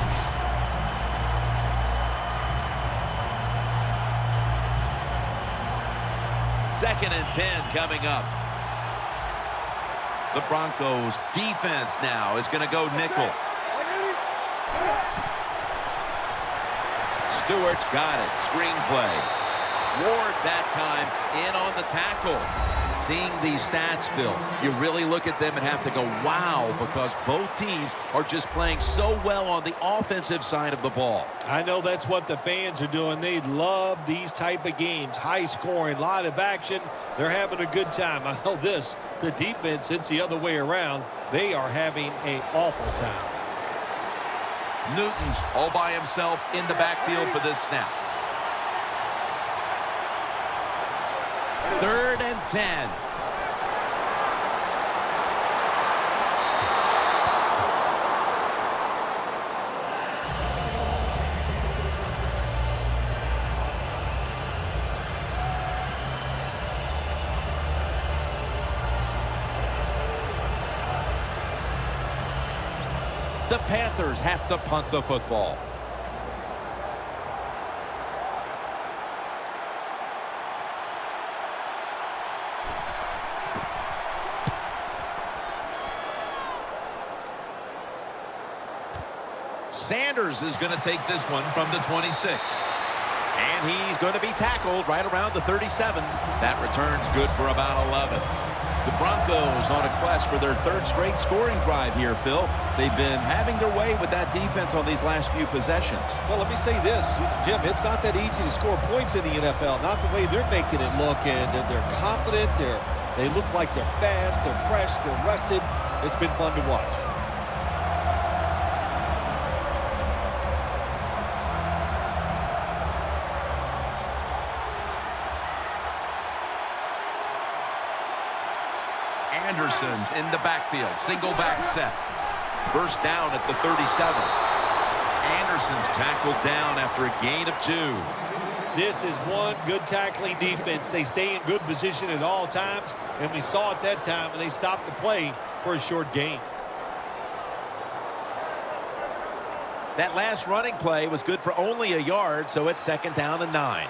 Second and 10 coming up. The Broncos defense now is going to go nickel. Stewart's got it. Screenplay. Ward that time in on the tackle. Seeing these stats, Bill, you really look at them and have to go, wow, because both teams are just playing so well on the offensive side of the ball. I know that's what the fans are doing. They love these type of games. High scoring, lot of action. They're having a good time. I know this. The defense, it's the other way around. They are having an awful time. Newton's all by himself in the backfield for this snap. 3rd and 10. The Panthers have to punt the football. Sanders is going to take this one from the 26. And he's going to be tackled right around the 37. That return's good for about 11. The Broncos on a quest for their 3rd straight scoring drive here, Phil. They've been having their way with that defense on these last few possessions. Well, let me say this, Jim, it's not that easy to score points in the NFL, not the way they're making it look, and they're confident, they look like they're fast, they're fresh, they're rested. It's been fun to watch. Anderson's in the backfield, single back set. 1st down at the 37. Anderson's tackled down after a gain of 2. This is one good tackling defense. They stay in good position at all times, and we saw it that time, and they stopped the play for a short gain. That last running play was good for only a yard, so it's 2nd down and 9.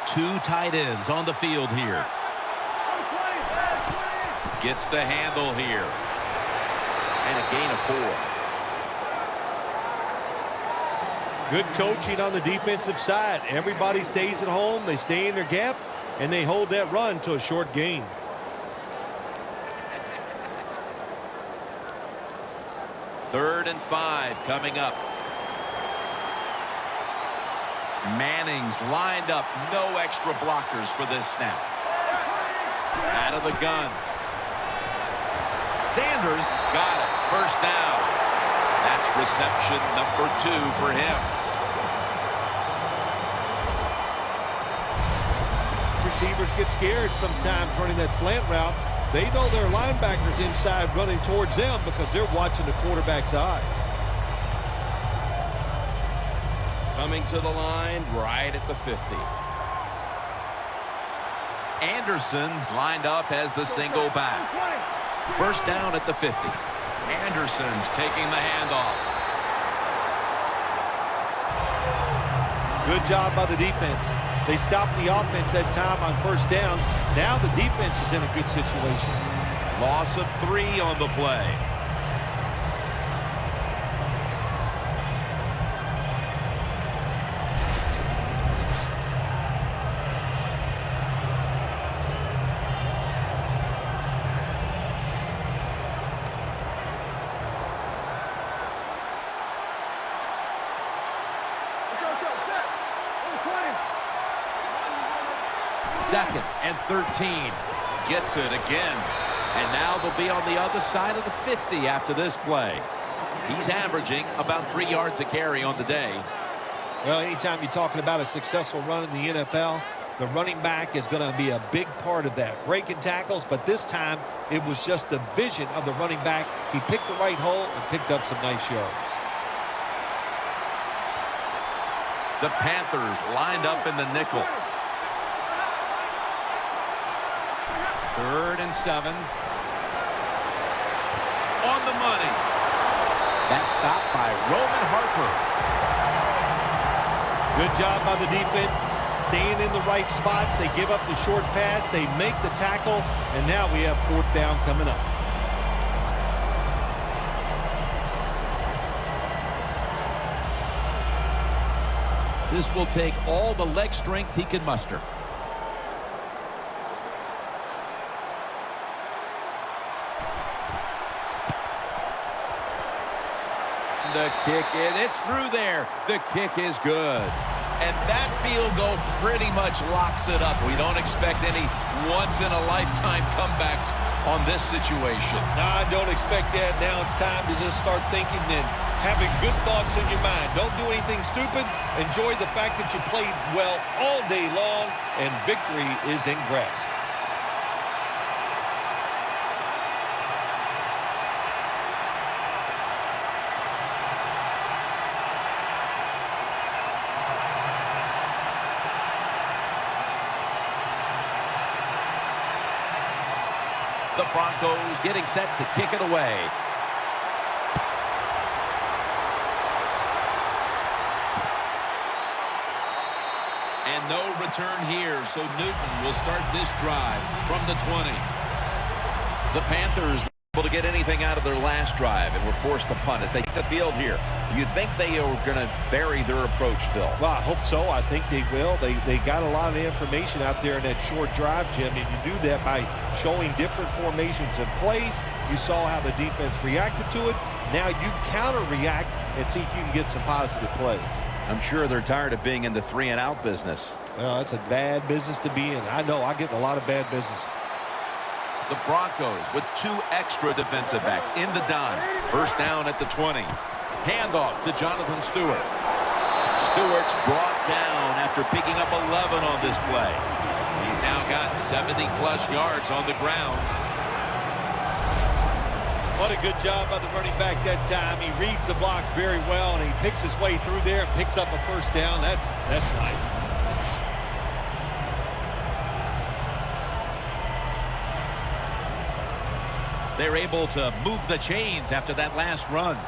2 tight ends on the field here. Gets the handle here. And a gain of 4. Good coaching on the defensive side. Everybody stays at home. They stay in their gap, and they hold that run to a short gain. Third and 5 coming up. Manning's lined up. No extra blockers for this snap. Out of the gun. Sanders got it. 1st down. That's reception number 2 for him. Receivers get scared sometimes running that slant route. They know their linebackers inside running towards them because they're watching the quarterback's eyes. Coming to the line right at the 50. Anderson's lined up as the single back. 1st down at the 50. Anderson's taking the handoff. Good job by the defense. They stopped the offense that time on 1st down. Now the defense is in a good situation. Loss of 3 on the play. Second and 13. Gets it again. And now they'll be on the other side of the 50 after this play. He's averaging about 3 yards a carry on the day. Well, anytime you're talking about a successful run in the NFL, the running back is going to be a big part of that. Breaking tackles, but this time it was just the vision of the running back. He picked the right hole and picked up some nice yards. The Panthers lined up in the nickel. 3rd and 7. On the money. That's stopped by Roman Harper. Good job by the defense. Staying in the right spots. They give up the short pass. They make the tackle. And now we have 4th down coming up. This will take all the leg strength he can muster. the kick, it's through there. The kick is good. And that field goal pretty much locks it up. We don't expect any once-in-a-lifetime comebacks on this situation. No, I don't expect that. Now it's time to just start thinking and having good thoughts in your mind. Don't do anything stupid. Enjoy the fact that you played well all day long, and victory is in grasp. The Broncos getting set to kick it away. And no return here, so Newton will start this drive from the 20. The Panthers able to get anything out of their last drive and were forced to punt as they take the field here. Do you think they are going to vary their approach, Phil? Well, I hope so. I think they will. They got a lot of information out there in that short drive, Jim, and you do that by showing different formations and plays. You saw how the defense reacted to it. Now you counter-react and see if you can get some positive plays. I'm sure they're tired of being in the 3-and-out business. Well, that's a bad business to be in. I know. I get in a lot of bad business. The Broncos with 2 extra defensive backs in the dime. First down at the 20. Handoff to Jonathan Stewart. Stewart's brought down after picking up 11 on this play. He's now got 70-plus yards on the ground. What a good job by the running back that time. He reads the blocks very well, and he picks his way through there and picks up a first down. That's nice. They're able to move the chains after that last run.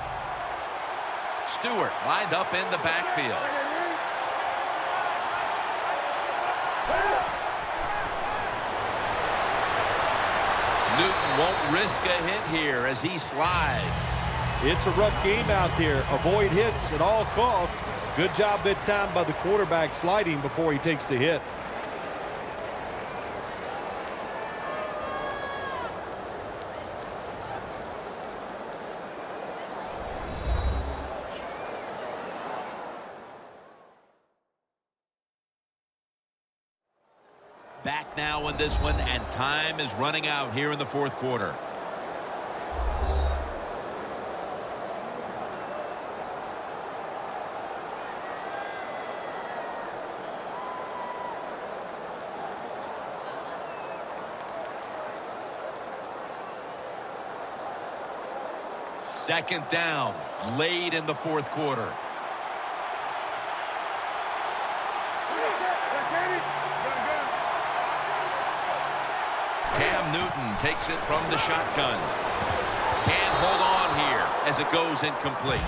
Stewart lined up in the backfield. Newton won't risk a hit here as he slides. It's a rough game out there. Avoid hits at all costs. Good job that time by the quarterback sliding before he takes the hit. Back now in this one, and time is running out here in the fourth quarter. Second down, late in the fourth quarter. Newton takes it from the shotgun. Can't hold on here as it goes incomplete.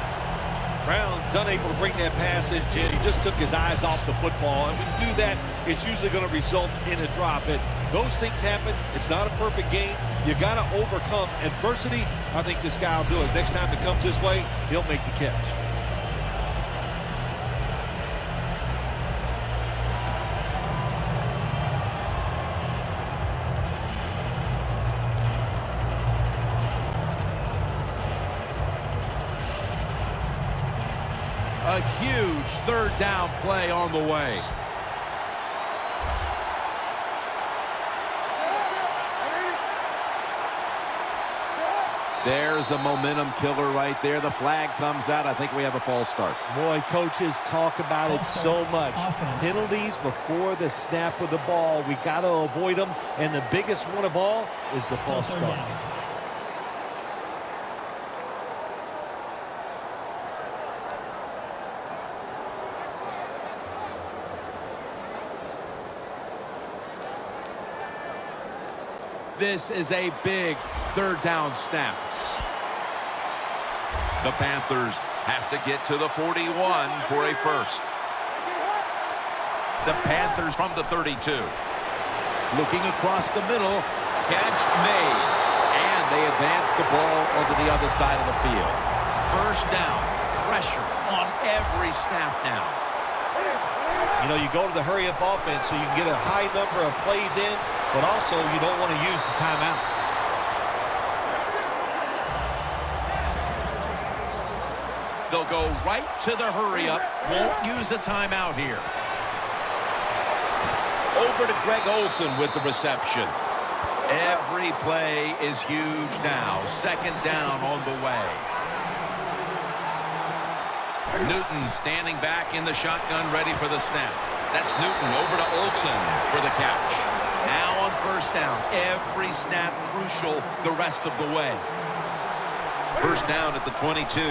Brown's unable to bring that pass in, Jen. He just took his eyes off the football. And when you do that, it's usually going to result in a drop. And those things happen. It's not a perfect game. You got to overcome adversity. I think this guy will do it. Next time it comes this way, he'll make the catch. A huge third down play on the way. There's a momentum killer right there. The flag comes out. I think we have a false start. Boy, coaches talk about it so much. Penalties before the snap of the ball. We got to avoid them. And the biggest one of all is the false start. This is a big third down snap. The Panthers have to get to the 41 for a first. The Panthers from the 32. Looking across the middle. Catch made. And they advance the ball over the other side of the field. First down. Pressure on every snap now. You know, you go to the hurry-up offense so you can get a high number of plays in, but also you don't want to use the timeout. They'll go right to the hurry up. Won't use a timeout here. Over to Greg Olsen with the reception. Every play is huge now. Second down on the way. Newton standing back in the shotgun, ready for the snap. That's Newton over to Olsen for the catch. Now on first down. Every snap crucial the rest of the way. First down at the 22.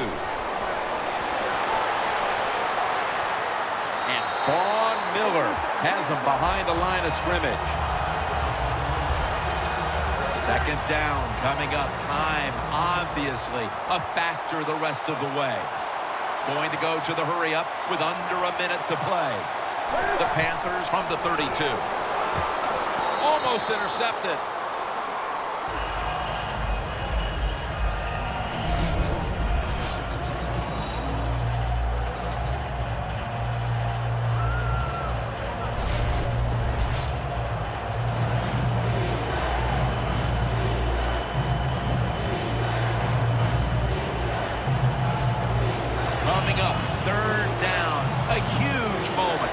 And Vaughn Miller has him behind the line of scrimmage. Second down coming up. Time, obviously, a factor the rest of the way. Going to go to the hurry up with under a minute to play. The Panthers from the 32. Almost intercepted. Coming up, third down, a huge moment.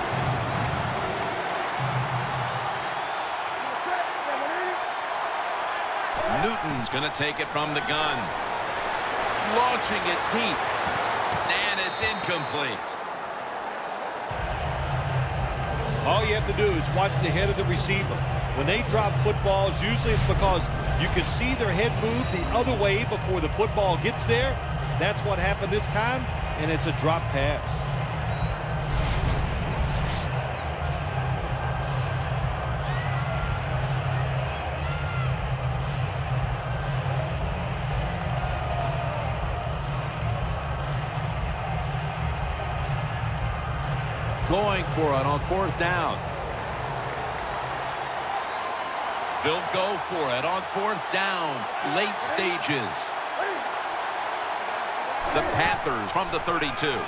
Newton's going to take it from the gun. Launching it deep. And it's incomplete. All you have to do is watch the head of the receiver. When they drop footballs, usually it's because you can see their head move the other way before the football gets there. That's what happened this time, and it's a drop pass. Going for it on fourth down. They'll go for it on fourth down. Late stages. The Panthers from the 32. And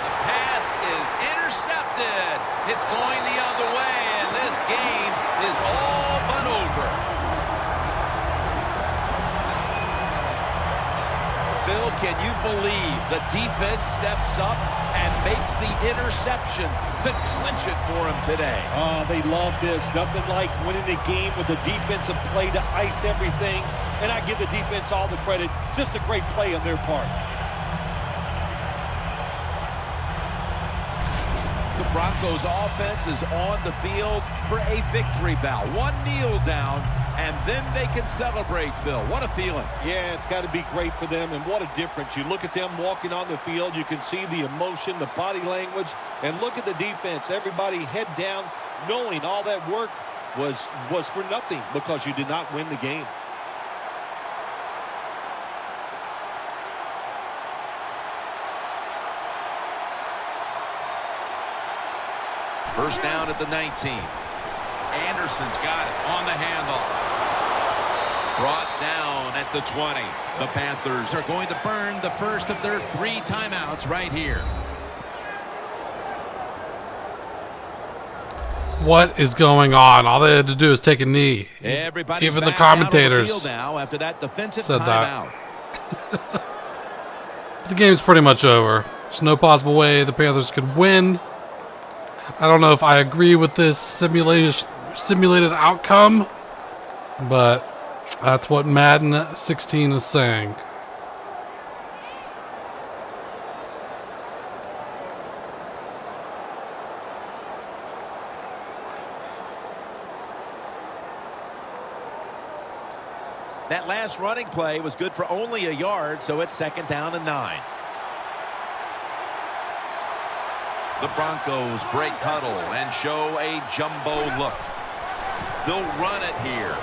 the pass is intercepted. It's going the other way, and this game is all but over. Phil, can you believe the defense steps up and makes the interception to clinch it for him today? Oh, they love this. Nothing like winning a game with a defensive play to ice everything. And I give the defense all the credit. Just a great play on their part. The Broncos offense is on the field for a victory bout. One kneel down, and then they can celebrate, Phil. What a feeling. Yeah, it's got to be great for them, and what a difference. You look at them walking on the field, you can see the emotion, the body language, and look at the defense. Everybody head down, knowing all that work was for nothing because you did not win the game. First down at the 19. Anderson's got it on the handle. Brought down at the 20. The Panthers are going to burn the first of their 3 timeouts right here. What is going on? All they had to do is take a knee. Everybody's Even the back out on commentators field now after that defensive said timeout. that. The game's pretty much over. There's no possible way the Panthers could win. I don't know if I agree with this simulated outcome, but that's what Madden 16 is saying. That last running play was good for only a yard, so it's second down and 9. The Broncos break huddle and show a jumbo look. They'll run it here.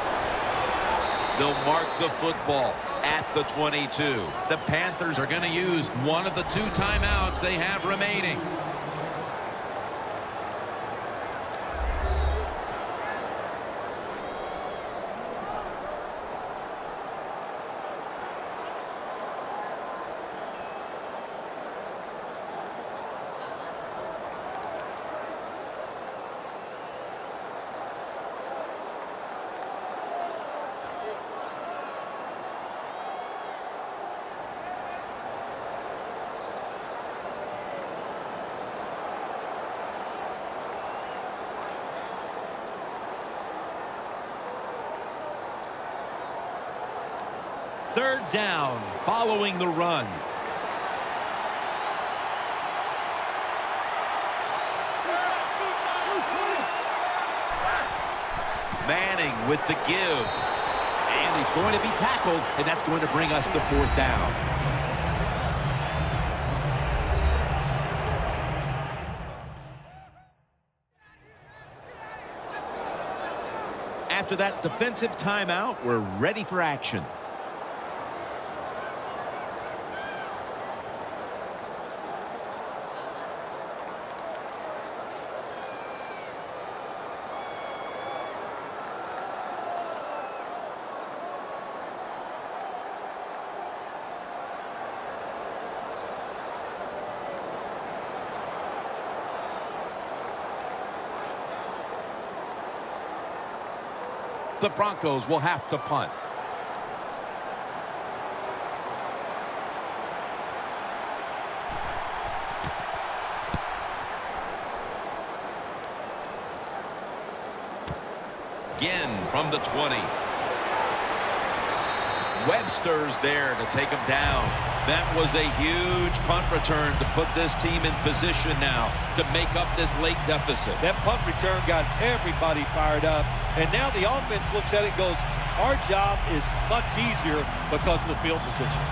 They'll mark the football at the 22. The Panthers are going to use one of the 2 timeouts they have remaining. Third down following the run. Manning with the give. And he's going to be tackled, and that's going to bring us to fourth down. After that defensive timeout, we're ready for action. The Broncos will have to punt. Again from the 20. Webster's there to take him down. That was a huge punt return to put this team in position now to make up this late deficit. That punt return got everybody fired up. And now the offense looks at it and goes, our job is much easier because of the field position.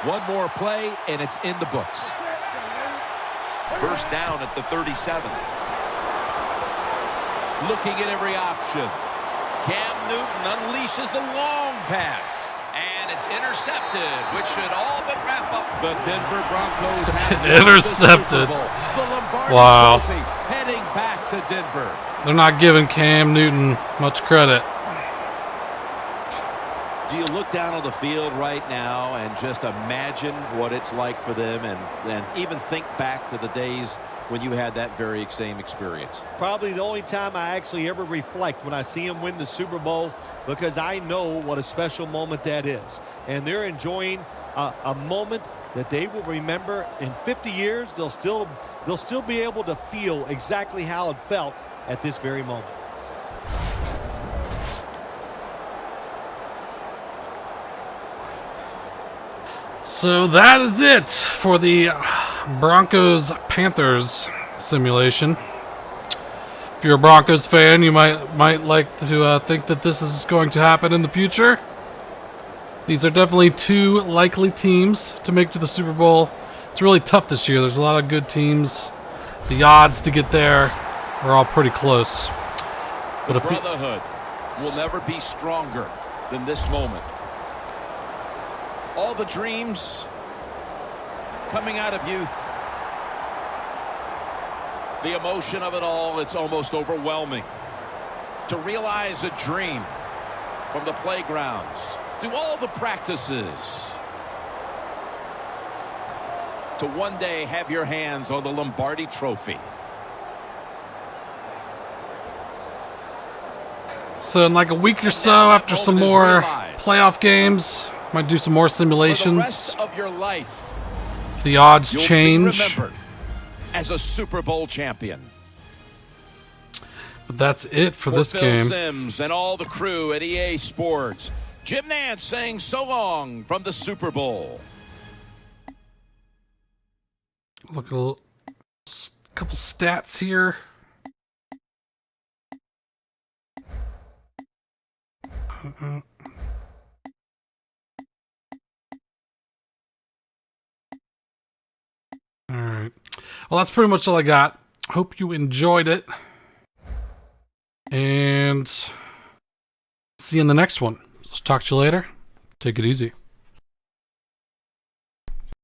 One more play, and it's in the books. First down at the 37. Looking at every option. Cam Newton unleashes the long pass. And it's intercepted, which should all but wrap up. The Denver Broncos have Intercepted. The Lombardi Wow. Trophy heading back to Denver. They're not giving Cam Newton much credit. Do you look down on the field right now and just imagine what it's like for them and even think back to the days when you had that very same experience? Probably the only time I actually ever reflect when I see them win the Super Bowl, because I know what a special moment that is. And they're enjoying a moment that they will remember in 50 years. They'll still be able to feel exactly how it felt at this very moment. So that is it for the Broncos Panthers simulation. If you're a Broncos fan, you might like to think that this is going to happen in the future. These are definitely two likely teams to make to the Super Bowl. It's really tough this year. There's a lot of good teams. The odds to get there are all pretty close. But the brotherhood will never be stronger than this moment. All the dreams coming out of youth. The emotion of it all, it's almost overwhelming. To realize a dream from the playgrounds, through all the practices, to one day have your hands on the Lombardi Trophy. So in like a week or so, after some more playoff games, might do some more simulations. For the rest of your life, if the odds you'll change. be remembered as a Super Bowl champion. But that's it for this Phil game. Simms and all the crew at EA Sports. Jim Nantz saying so long from the Super Bowl. Look at a couple stats here. All right. Well, that's pretty much all I got. Hope you enjoyed it. And see you in the next one. Let's talk to you later. Take it easy.